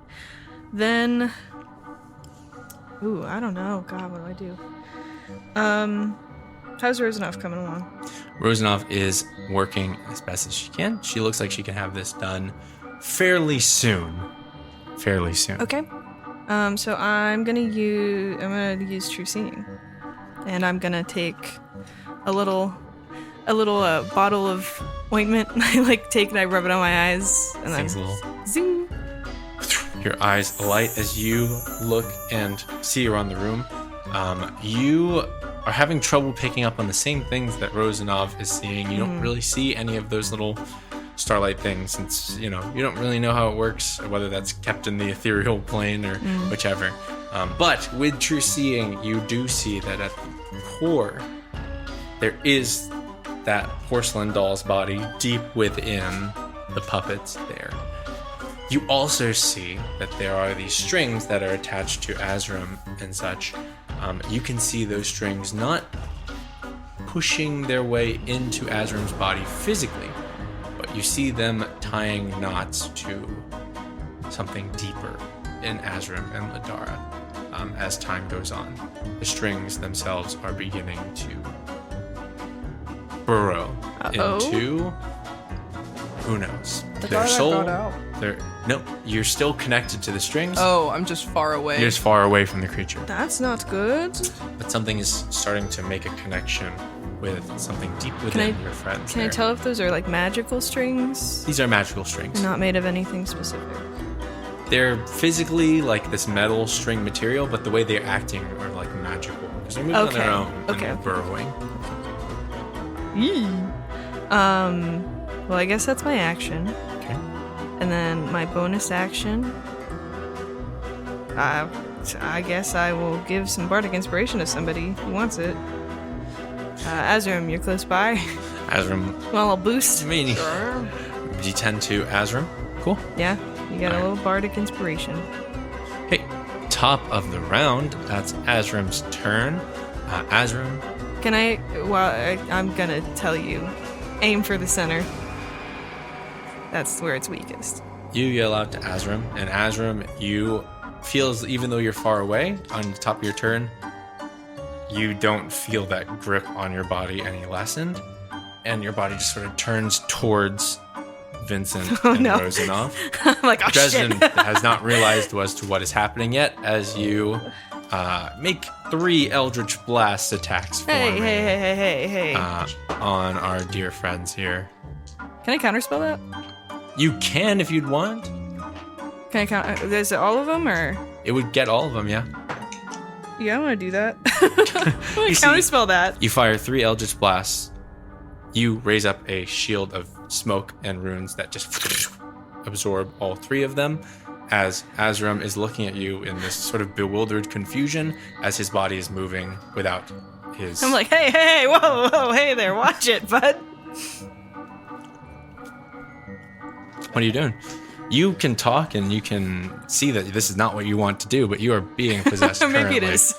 Then I don't know. God, what do I do? How's Rosanov coming along? Rosanov is working as best as she can. She looks like she can have this done fairly soon. Okay. So I'm gonna use True Seeing. And I'm gonna take a little bottle of ointment. I take and I rub it on my eyes, and then Things a little. zing. Your eyes alight as you look and see around the room. You are having trouble picking up on the same things that Rosanov is seeing. You don't really see any of those little starlight things, since you don't really know how it works, or whether that's kept in the ethereal plane or whichever. But with True Seeing, you do see that at the core, there is that porcelain doll's body deep within the puppets there. You also see that there are these strings that are attached to Azram and such. You can see those strings not pushing their way into Azram's body physically, but you see them tying knots to something deeper in Azram and Ladara. As time goes on, the strings themselves are beginning to burrow into who knows their soul. No, you're still connected to the strings. Oh, I'm just far away. You're just far away from the creature, That's not good. but something is starting to make a connection with something deep within your friends. Can I there. tell if those are magical strings? These are magical strings. Not made of anything specific. They're physically this metal string material, but the way they're acting are magical because they're moving on their own and they're burrowing. Well, I guess that's my action. Okay. And then my bonus action, I guess I will give some bardic inspiration to somebody who wants it. Azram, you're close by. Azram, Well, I'll boost. I mean, D10 to Azram. Cool. Yeah, you got a little bardic inspiration. Hey, top of the round. That's Azram's turn. Azram, Can I? Well, I'm gonna tell you, aim for the center. That's where it's weakest. you yell out to Azram, and Azram, you feels, even though you're far away, on the top of your turn, you don't feel that grip on your body any lessened, and your body just sort of turns towards Vincent and Rosanov. I'm like, oh Dresden shit. has not realized as to what is happening yet, as you make 3 Eldritch Blast attacks for me Hey. on our dear friends here. Can I counterspell that? You can if you'd want. Can I count? Is it all of them or? It would get all of them, yeah. Yeah, I want to do that. I want to counterspell that. You fire 3 Eldritch Blasts. You raise up a shield of smoke and runes that just absorb all 3 of them, as Azram is looking at you in this sort of bewildered confusion as his body is moving without his... I'm like, hey, whoa, hey there, watch it, bud. What are you doing? You can talk and you can see that this is not what you want to do, but you are being possessed Maybe it currently. is.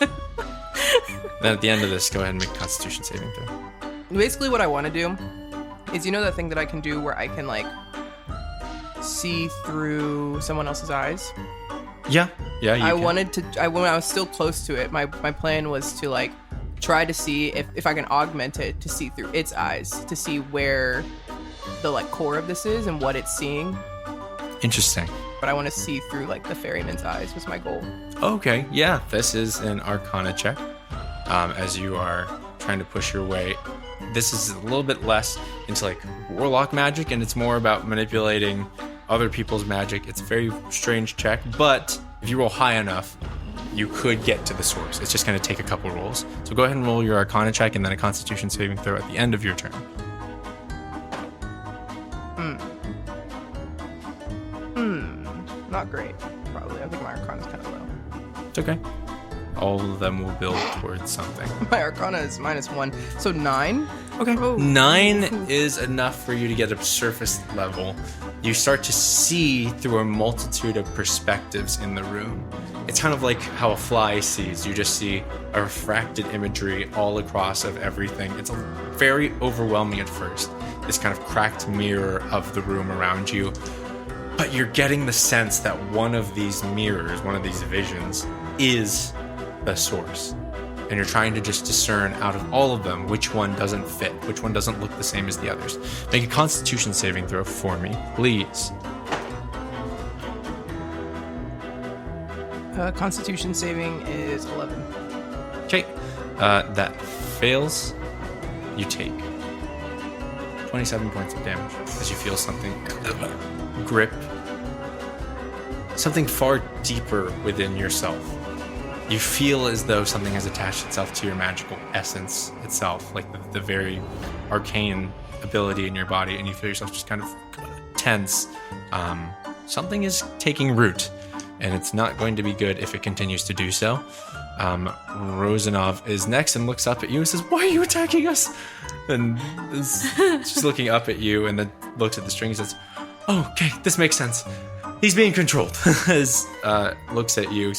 Then at the end of this, go ahead and make a Constitution saving throw. Basically, what I want to do is, that thing that I can do where I can see through someone else's eyes. Yeah, you I can. wanted to. When I was still close to it, my plan was to try to see if I can augment it to see through its eyes, to see where the core of this is and what it's seeing. Interesting. but I want to see through like the ferryman's eyes was my goal. Okay, yeah, this is an Arcana check. As you are trying to push your way, this is a little bit less into like warlock magic, and it's more about manipulating other people's magic. It's a very strange check, but if you roll high enough, you could get to the source. It's just going to take a couple rolls. So go ahead and roll your Arcana check and then a Constitution saving throw at the end of your turn. Not great, probably. I think my Arcana is kind of low. It's okay. All of them will build towards something. My Arcana is -1, so 9. Okay. 9 is enough for you to get a surface level. You start to see through a multitude of perspectives in the room. It's kind of like how a fly sees. You just see a refracted imagery all across of everything. It's very overwhelming at first, this kind of cracked mirror of the room around you. But you're getting the sense that one of these mirrors, one of these visions, is the source. And you're trying to just discern out of all of them which one doesn't fit, which one doesn't look the same as the others. Make a Constitution saving throw for me, please. Constitution saving is 11. Okay, that fails. You take 27 points of damage as you feel something grip, something far deeper within yourself. You feel as though something has attached itself to your magical essence itself, like the very arcane ability in your body, and you feel yourself just kind of tense. Something is taking root, and it's not going to be good if it continues to do so. Rosanov is next and looks up at you and says, "Why are you attacking us?" And she's looking up at you and then looks at the string and says, "Oh, okay, this makes sense. He's being controlled." As looks at you,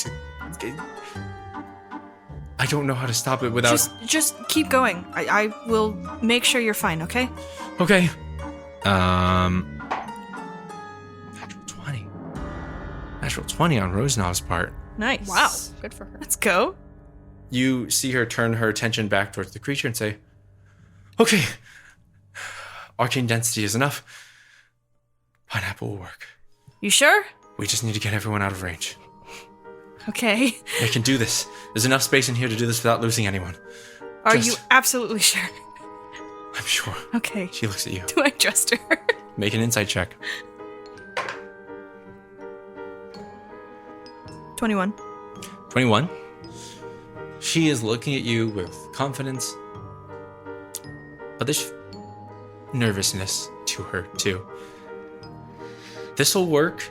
I don't know how to stop it without... Just keep going. I will make sure you're fine, okay? Okay. Natural 20. Natural 20 on Rosanov's part. Nice. Wow, good for her. Let's go. You see her turn her attention back towards the creature and say, "Okay, arcane density is enough. Pineapple will work. You sure? We just need to get everyone out of range. Okay. I can do this. There's enough space in here to do this without losing anyone." Are you absolutely sure? I'm sure. Okay. She looks at you. Do I trust her? Make an insight check. 21. 21. She is looking at you with confidence, but there's nervousness to her too. This will work.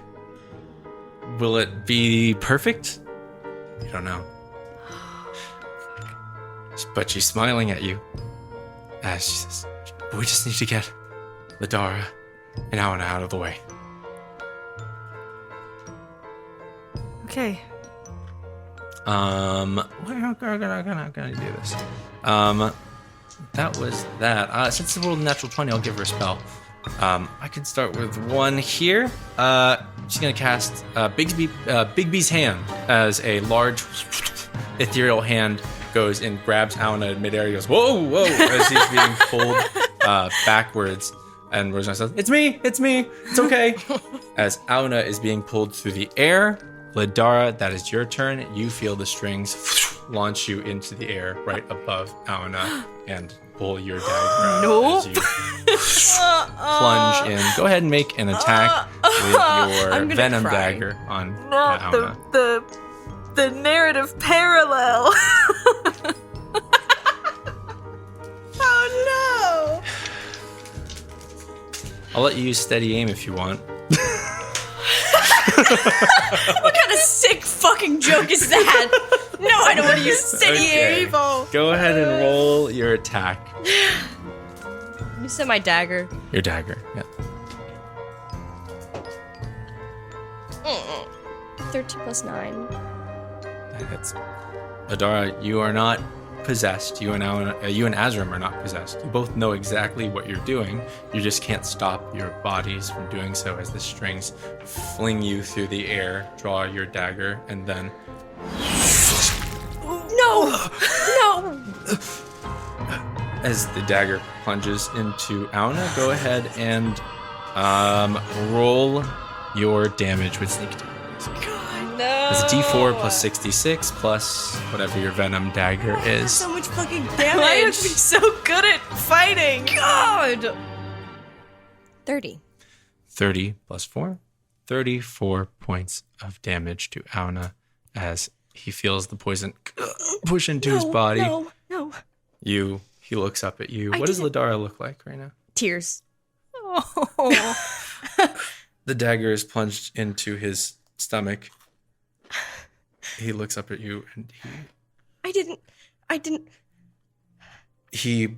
Will it be perfect? You don't know. But she's smiling at you as she says, "We just need to get Ladara and Awana out of the way." Okay. We're gonna do this. That was that. Since the rolled a natural 20, I'll give her a spell. I can start with one here. She's gonna cast Bigby's hand as a large ethereal hand goes and grabs Auna in midair. He goes, "Whoa, whoa!" as he's being pulled backwards. And Rosanna says, it's me, it's okay." As Auna is being pulled through the air, Ladara, that is your turn. You feel the strings launch you into the air right above Auna and pull your dagger out as you plunge in. Go ahead and make an attack with your venom dagger on Auna. The narrative parallel. Oh no! I'll let you use steady aim if you want. What kind of sick fucking joke is that? No, I don't want to use steady aim. Go ahead and roll your attack. You said my dagger. Your dagger, yeah. 13 plus 9. That hits. Ladara, you are not possessed. You and Azram are not possessed. You both know exactly what you're doing. You just can't stop your bodies from doing so as the strings fling you through the air, draw your dagger, and then... No! No! As the dagger plunges into Auna, go ahead and roll your damage with sneak attack. God, no. It's a D4 plus 66 plus whatever your venom dagger is. So much fucking Why damage. are you so good at fighting? God. 30. 30 plus 4. 34 points of damage to Auna as he feels the poison push into his body. No. He looks up at you. What does Ladara look like right now? Tears. Oh. The dagger is plunged into his stomach. He looks up at you and I didn't. he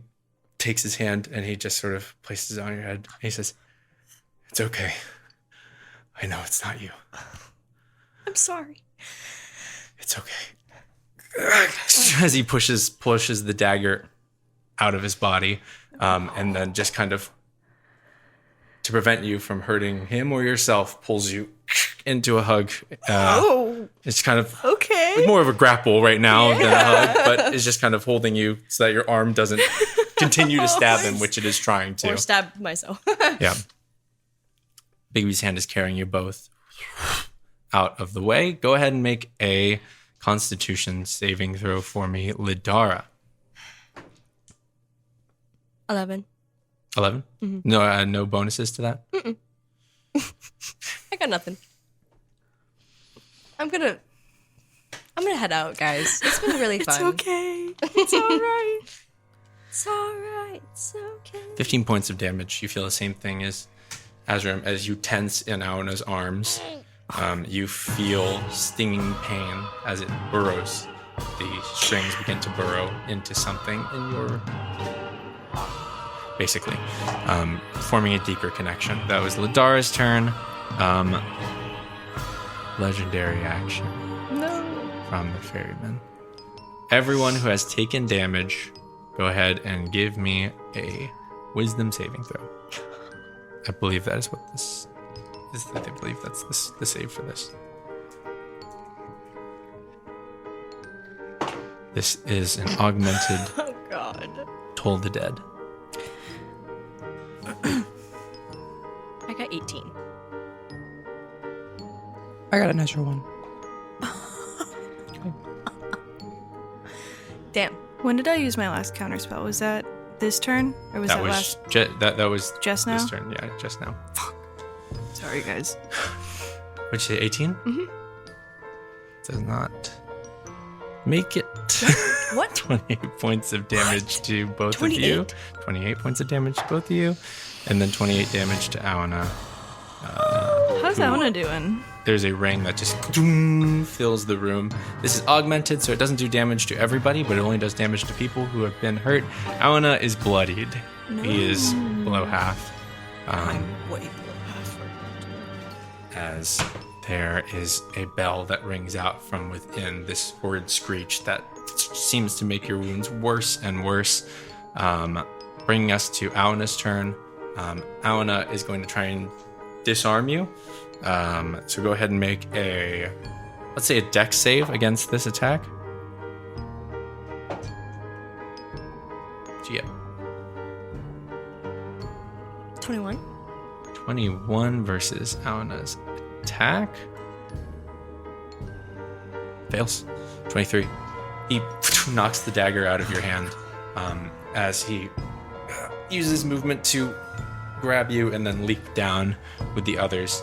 takes his hand and he just sort of places it on your head. And he says, "It's okay. I know it's not you. I'm sorry." It's okay." As he pushes the dagger out of his body, and then just kind of, to prevent you from hurting him or yourself, pulls you into a hug. It's kind of Okay. more of a grapple right now than a hug, but it's just kind of holding you so that your arm doesn't continue to stab him, which it is trying to. Or stab myself. Yeah. Bigby's hand is carrying you both out of the way. Go ahead and make a Constitution saving throw for me, Ladara. 11. 11? Mm-hmm. No bonuses to that? I got nothing. I'm gonna head out, guys. It's been really fun. It's okay. It's all right. It's alright. It's okay. 15 points of damage. You feel the same thing as Azram as you tense in Auna's arms. You feel stinging pain as it burrows. The strings begin to burrow into something in your... Basically, forming a deeper connection. That was Ladara's turn. Legendary action from the ferryman. Everyone who has taken damage, go ahead and give me a wisdom saving throw. I believe that is what this is. I believe that's the save for this. This is an augmented Oh God. Toll the Dead. I got 18. I got a natural one. Damn. When did I use my last counter spell? Was that this turn? Or was that last? That was Just now? this turn. Yeah, just now. Sorry, guys. What'd you say, 18? Mm-hmm. Does not make it. What? 28 points of damage to both of you. 28 points of damage to both of you. And then 28 damage to Auna. How's Auna doing? There's a ring that just fills the room. This is augmented, so it doesn't do damage to everybody, but it only does damage to people who have been hurt. Auna is bloodied. No. He is below half. I'm way below half. As there is a bell that rings out from within, this horrid screech that seems to make your wounds worse and worse. Bringing us to Auna's turn. Auna is going to try and disarm you. So go ahead and make let's say a dex save against this attack. What'd you get? 21. 21 versus Auna's attack. Fails. 23. He knocks the dagger out of your hand as he uses movement to grab you and then leap down with the others.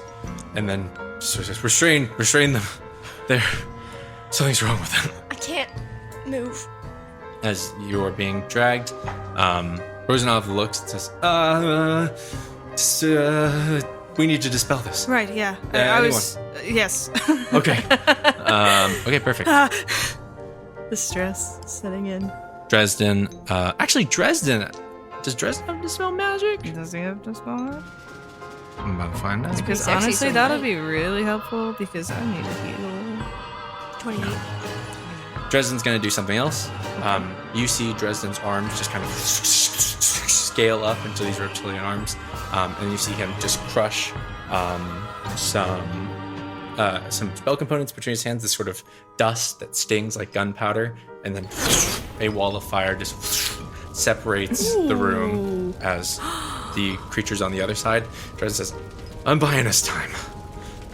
And then just restrain them. Something's wrong with them. I can't move. As you're being dragged, Rosanov looks and says, we need to dispel this. Right, yeah. I was... yes. Okay. Okay, perfect. The stress setting in. Dresden. Dresden. Does Dresden have dispel magic? Does he have dispel magic? I'm about to find out. Because sexy honestly, so that'll light. be really helpful because I need a heal. 28. Dresden's going to do something else. You see Dresden's arms just kind of scale up into these reptilian arms. And you see him just crush some spell components between his hands, this sort of dust that stings like gunpowder. And then a wall of fire just separates the room as the creatures on the other side. Dresden says, I'm buying us time.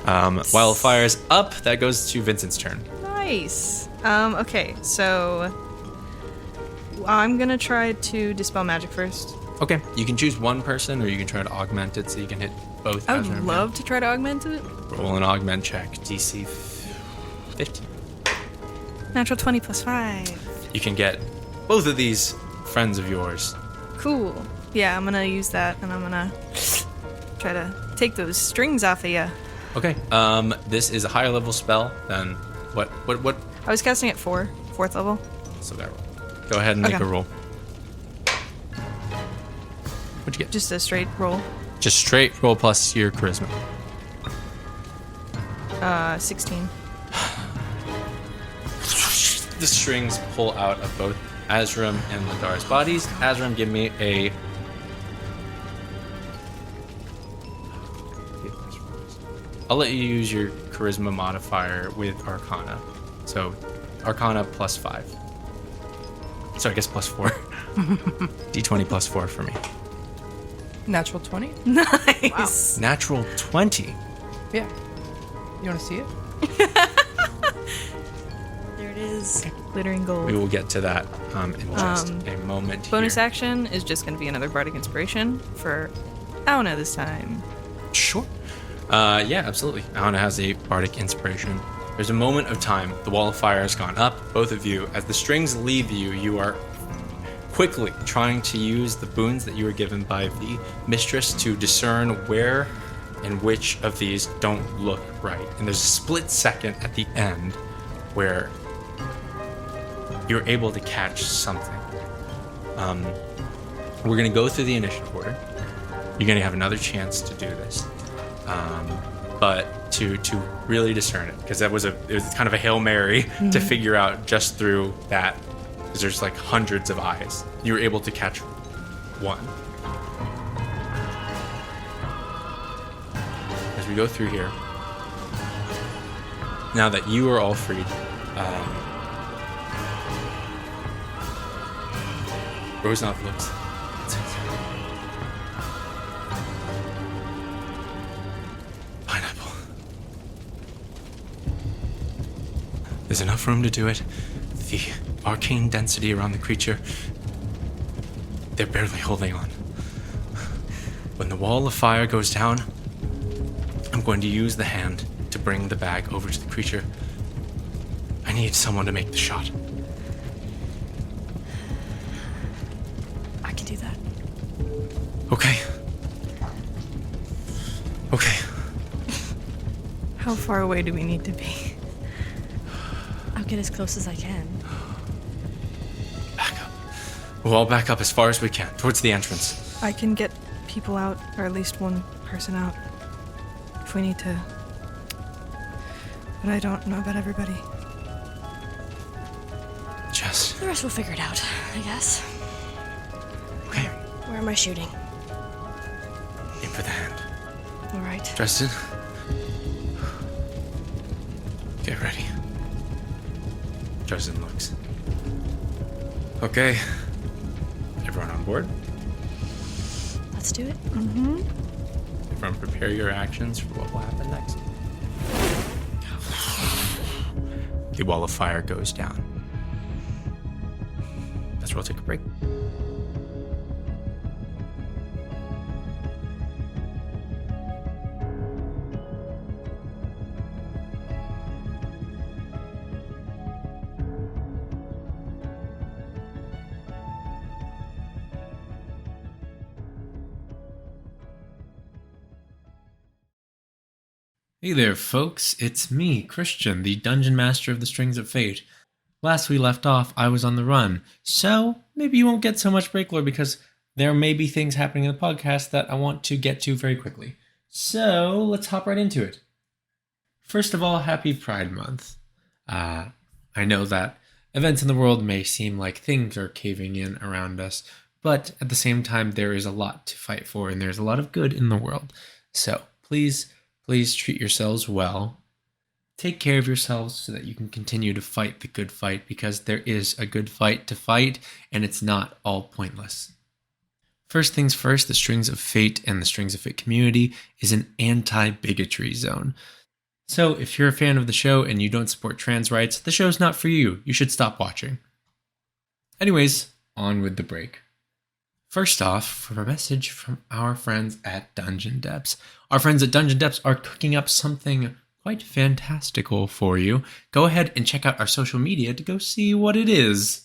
Wildfire's up. That goes to Vincent's turn. Nice. Okay, so I'm gonna try to dispel magic first. Okay, you can choose one person, or you can try to augment it so you can hit both. I would Adjnor and love to try to augment it. roll an augment check. DC 15. Natural 20 plus 5. You can get both of these friends of yours. Cool. Yeah, I'm gonna use that, and I'm gonna try to take those strings off of you. Okay. This is a higher level spell than what? I was casting at 4th level. So that roll. Go ahead and make Okay. a roll. What'd you get? Just a straight roll. Just straight roll plus your charisma. 16. The strings pull out of both Azram and Ladar's bodies. Azram, give me a... I'll let you use your charisma modifier with Arcana. So, Arcana plus 5. So I guess plus 4. D20 plus 4 for me. Natural 20? Nice. Natural 20. Yeah. You want to see it? There it is. Glittering gold. We will get to that in just a moment Bonus here. action is just going to be another bardic inspiration for Auna this time. Sure. Yeah, absolutely. Auna has a bardic inspiration. There's a moment of time. The wall of fire has gone up. Both of you, as the strings leave you, you are quickly trying to use the boons that you were given by the mistress to discern where and which of these don't look right. And there's a split second at the end where you're able to catch something. We're going to go through the initiative order. You're going to have another chance to do this. But to really discern it, because it was kind of a Hail Mary to figure out just through that, because there's like hundreds of eyes. You were able to catch one. As we go through here, now that you are all freed, Rosenov looks. Pineapple. There's enough room to do it. The arcane density around the creature, they're barely holding on. When the wall of fire goes down, I'm going to use the hand to bring the bag over to the creature. I need someone to make the shot. I can do that. Okay. Okay. How far away do we need to be? I'll get as close as I can. Back up. We'll all back up as far as we can, towards the entrance. I can get people out, or at least one person out, if we need to. But I don't know about everybody. Jess. The rest will figure it out, I guess. Okay. Where am I shooting? Aim for the hand. All right. Dresden. Get ready. Dresden looks. Okay. Everyone on board? Let's do it. Everyone prepare your actions for what will happen next. The wall of fire goes down. That's where we'll take a break. Hey there, folks. It's me, Christian, the Dungeon Master of the Strings of Fate. Last we left off, I was on the run, so maybe you won't get so much break lore because there may be things happening in the podcast that I want to get to very quickly. So let's hop right into it. First of all, happy Pride Month. I know that events in the world may seem like things are caving in around us, but at the same time, there is a lot to fight for, and there's a lot of good in the world. So please treat yourselves well. Take care of yourselves so that you can continue to fight the good fight, because there is a good fight to fight, and it's not all pointless. First things first, the Strings of Fate and the Strings of Fate community is an anti-bigotry zone. So if you're a fan of the show and you don't support trans rights, the show's not for you. You should stop watching. Anyways, on with the break. First off, for a message from our friends at Dungeon Depths. Our friends at Dungeon Depths are cooking up something quite fantastical for you. Go ahead and check out our social media to go see what it is.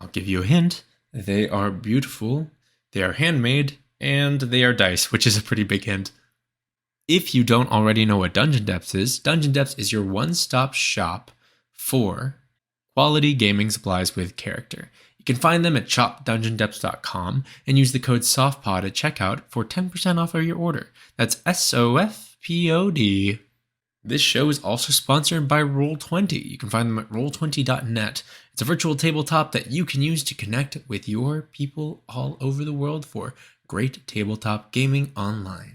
I'll give you a hint. They are beautiful, they are handmade, and they are dice, which is a pretty big hint. If you don't already know what Dungeon Depths is your one-stop shop for quality gaming supplies with character. You can find them at shopdungeondepths.com and use the code SOFTPOD at checkout for 10% off of your order. That's SOFPOD. This show is also sponsored by Roll20. You can find them at roll20.net. It's a virtual tabletop that you can use to connect with your people all over the world for great tabletop gaming online.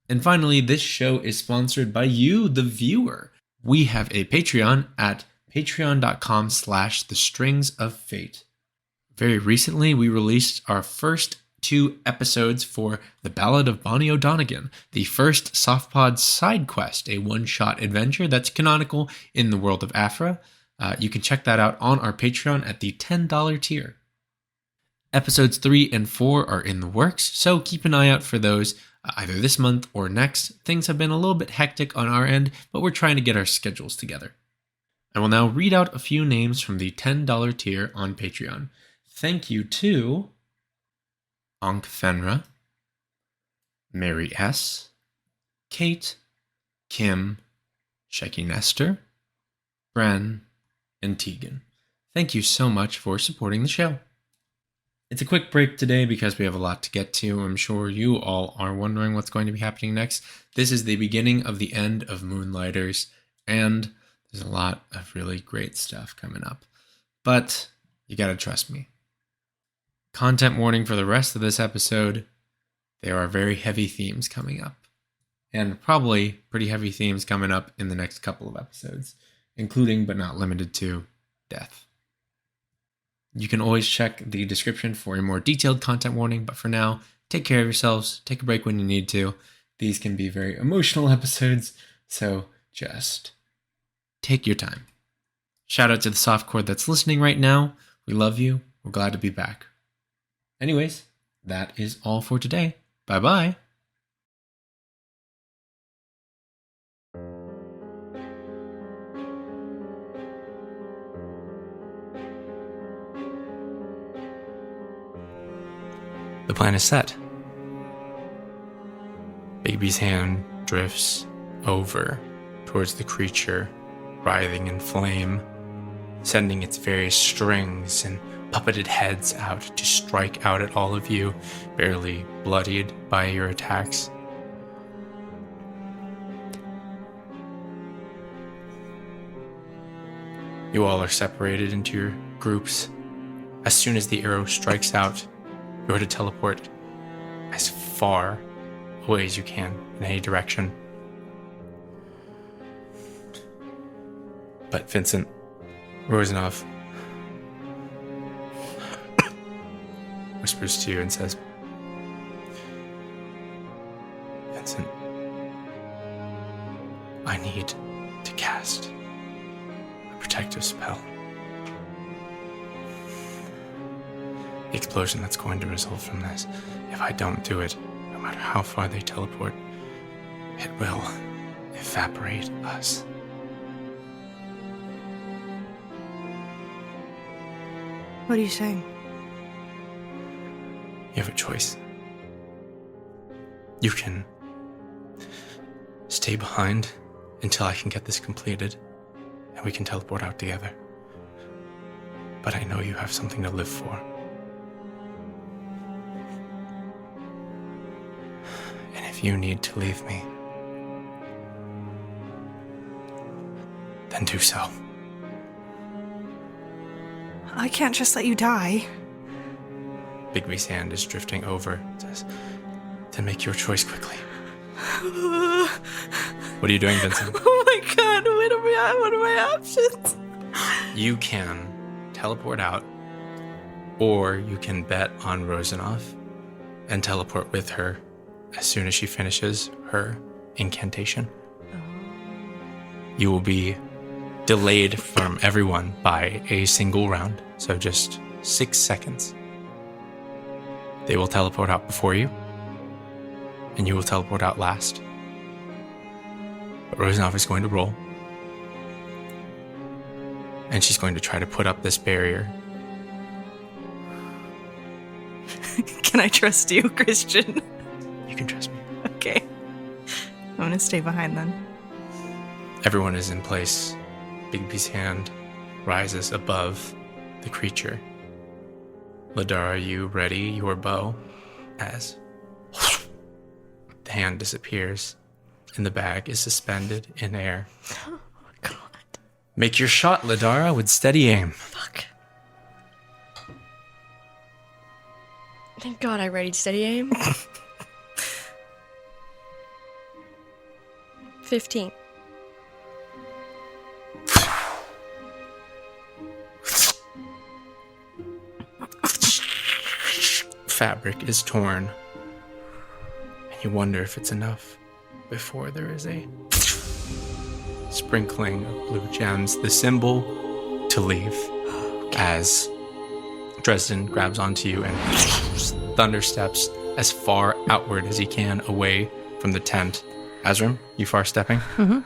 And finally, this show is sponsored by you, the viewer. We have a Patreon at patreon.com/thestringsoffate. Very recently, we released our first 2 episodes for The Ballad of Bonnie O'Donegan, the first Softpod side quest, a one-shot adventure that's canonical in the world of Aphra. You can check that out on our Patreon at the $10 tier. Episodes 3 and 4 are in the works, so keep an eye out for those either this month or next. Things have been a little bit hectic on our end, but we're trying to get our schedules together. I will now read out a few names from the $10 tier on Patreon. Thank you to Ankhefenra, Mary S., Cait, Kim, Sheki Nestor, Bren, and Tegan. Thank you so much for supporting the show. It's a quick break today because we have a lot to get to. I'm sure you all are wondering what's going to be happening next. This is the beginning of the end of Moonlighters, and there's a lot of really great stuff coming up. But you gotta trust me. Content warning for the rest of this episode. There are very heavy themes coming up. And probably pretty heavy themes coming up in the next couple of episodes, including but not limited to death. You can always check the description for a more detailed content warning, but for now, take care of yourselves, take a break when you need to. These can be very emotional episodes, so just take your time. Shout out to the softcore that's listening right now. We love you. We're glad to be back. Anyways, that is all for today. Bye-bye. The plan is set. Bigby's hand drifts over towards the creature, writhing in flame, sending its various strings and puppeted heads out to strike out at all of you, barely bloodied by your attacks. You all are separated into your groups. As soon as the arrow strikes out, you're to teleport as far away as you can in any direction. But Vincent Rosanov whispers to you and says, Vincent, I need to cast a protective spell. The explosion that's going to result from this, if I don't do it, no matter how far they teleport, it will evaporate us. What are you saying? You have a choice. You can stay behind until I can get this completed, and we can teleport out together. But I know you have something to live for. And if you need to leave me, then do so. I can't just let you die. Bigby's hand is drifting over. It says, then make your choice quickly. What are you doing, Vincent? Oh my god, what are my options? You can teleport out, or you can bet on Rosanov and teleport with her as soon as she finishes her incantation. you will be delayed from everyone by a single round, so just 6 seconds. They will teleport out before you, and you will teleport out last. But Rosanov is going to roll, and she's going to try to put up this barrier. Can I trust you, Christian? You can trust me. Okay. I'm gonna stay behind then. Everyone is in place. Bigby's hand rises above the creature. Ladara, you ready your bow as the hand disappears and the bag is suspended in air. Oh, God. Make your shot, Ladara, with steady aim. Fuck. Thank God I readied steady aim. 15. Fabric is torn, and you wonder if it's enough before there is a sprinkling of blue gems, the symbol to leave, as Dresden grabs onto you and thunder steps as far outward as he can away from the tent. Azrim, you far stepping? Mm-hmm.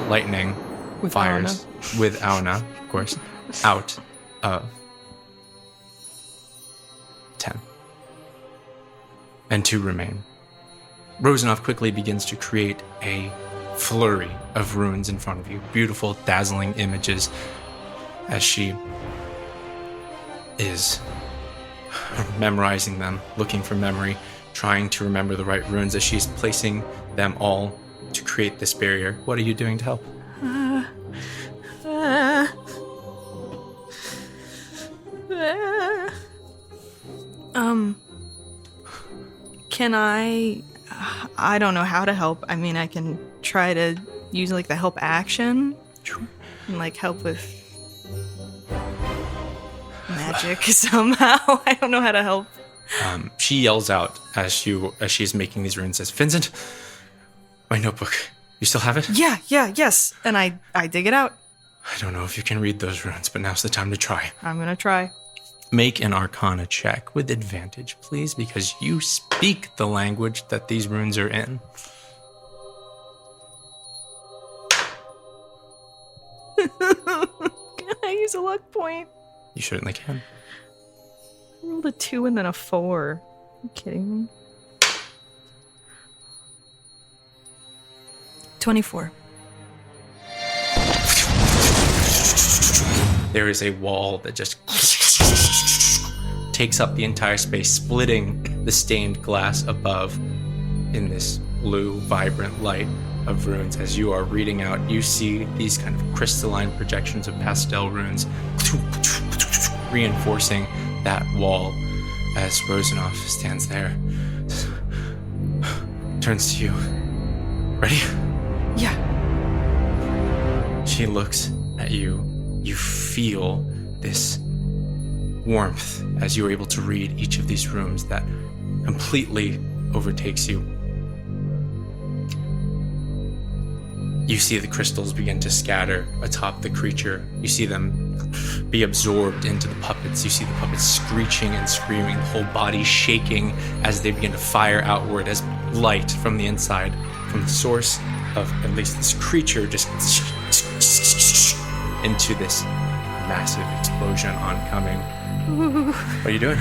Lightning With fires with Auna, of course, out of 10. And 2 remain. Rosanov quickly begins to create a flurry of runes in front of you. Beautiful, dazzling images as she is memorizing them, looking for memory, trying to remember the right runes as she's placing them all to create this barrier. What are you doing to help? Can I don't know how to help. I mean, I can try to use like the help action and like help with magic somehow. I don't know how to help. She yells out as she's making these runes, says, Vincent, my notebook. You still have it? Yes. And I dig it out. I don't know if you can read those runes, but now's the time to try. I'm gonna try. Make an Arcana check with advantage, please, because you speak the language that these runes are in. Can I use a luck point? You certainly can. I rolled a 2 and then a 4. Are you kidding me? 24. There is a wall that just takes up the entire space, splitting the stained glass above in this blue, vibrant light of runes. As you are reading out, you see these kind of crystalline projections of pastel runes reinforcing that wall as Rosanov stands there. Turns to you. Ready? Yeah. She looks at you. You feel this warmth as you are able to read each of these runes that completely overtakes you. You see the crystals begin to scatter atop the creature. You see them be absorbed into the puppets. You see the puppets screeching and screaming, the whole body shaking as they begin to fire outward as light from the inside, from the source of at least this creature, just into this massive explosion oncoming. What are you doing?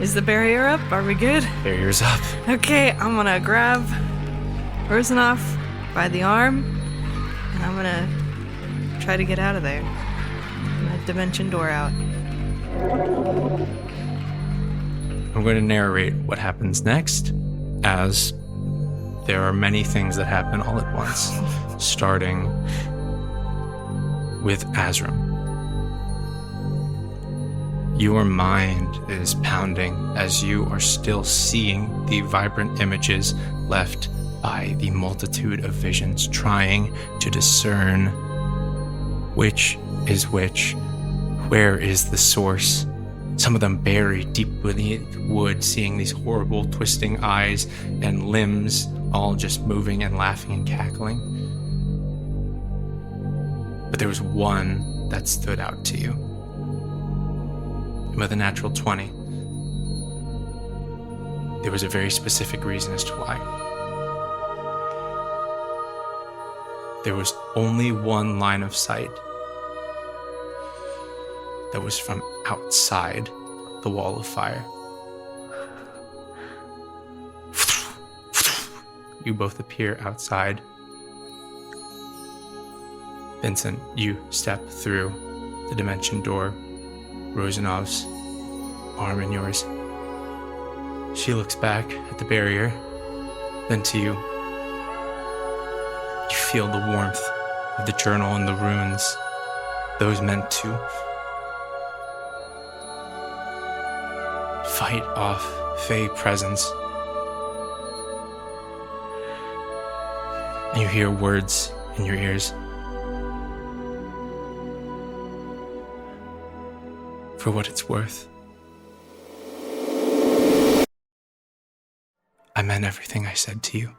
Is the barrier up? Are we good? Barrier's up. Okay, I'm gonna grab Rosanov by the arm, and I'm gonna try to get out of there. That dimension door out. I'm going to narrate what happens next, as there are many things that happen all at once, starting with Azrim. Your mind is pounding as you are still seeing the vibrant images left by the multitude of visions, trying to discern which is which, where is the source, Some of them buried deep beneath wood, seeing these horrible twisting eyes and limbs, all just moving and laughing and cackling. But there was one that stood out to you. And with a natural 20, there was a very specific reason as to why. There was only one line of sight that was from outside the wall of fire. You both appear outside. Vincent, you step through the dimension door, Rosanov's arm in yours. She looks back at the barrier, then to you. You feel the warmth of the journal and the runes, those meant to fight off Fey presence. And you hear words in your ears. For what it's worth, I meant everything I said to you.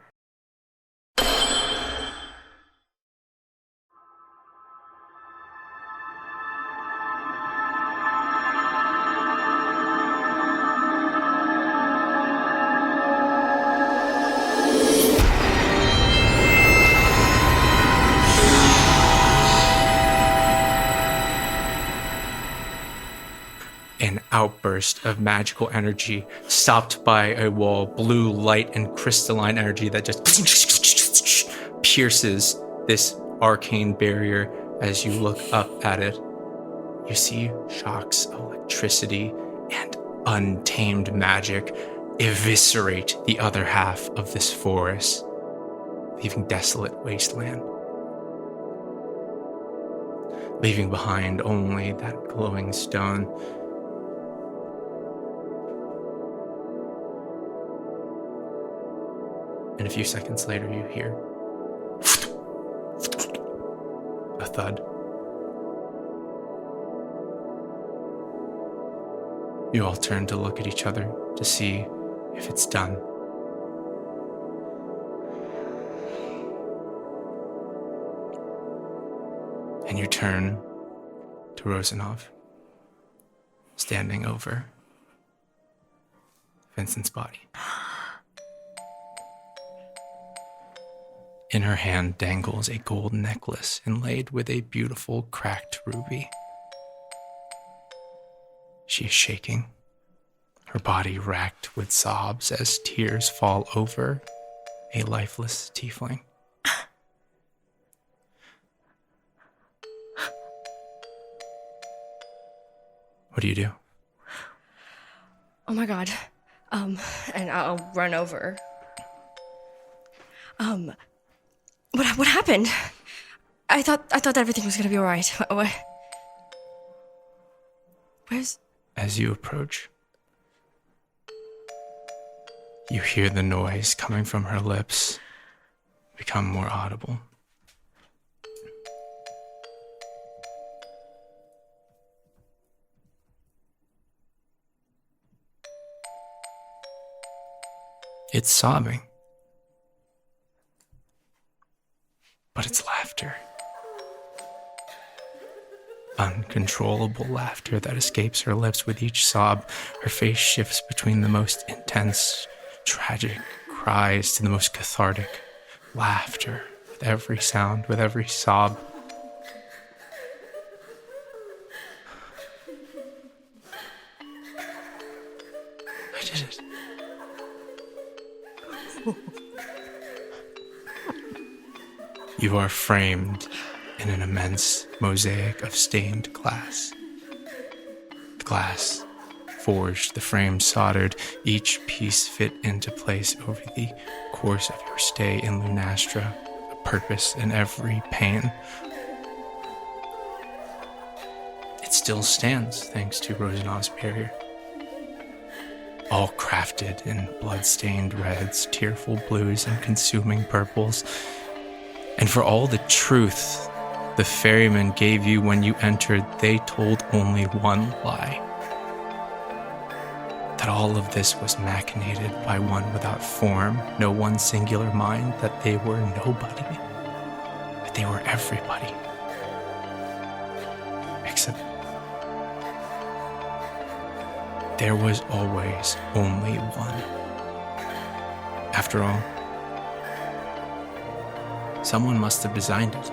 Outburst of magical energy, stopped by a wall, blue light and crystalline energy that just pierces this arcane barrier. As you look up at it, you see shocks of electricity and untamed magic eviscerate the other half of this forest, leaving desolate wasteland, leaving behind only that glowing stone. And a few seconds later, you hear a thud. You all turn to look at each other to see if it's done. And you turn to Rosanov, standing over Vincent's body. In her hand dangles a gold necklace inlaid with a beautiful cracked ruby. She is shaking, her body racked with sobs as tears fall over a lifeless tiefling. What do you do? Oh my god. And I'll run over. What happened? I thought that everything was gonna be alright. Where's... As you approach, you hear the noise coming from her lips become more audible. It's sobbing. But it's laughter. Uncontrollable laughter that escapes her lips with each sob. Her face shifts between the most intense, tragic cries to the most cathartic laughter with every sound, with every sob. I did it. You are framed in an immense mosaic of stained glass. The glass, forged, the frame soldered, each piece fit into place over the course of your stay in Lunastra, a purpose in every pane. It still stands thanks to Rosanov's barrier. All crafted in blood-stained reds, tearful blues, and consuming purples. And for all the truth the ferryman gave you when you entered, they told only one lie. that all of this was machinated by one without form, no one singular mind, that they were nobody, that they were everybody. Except there was always only one. After all, someone must have designed it.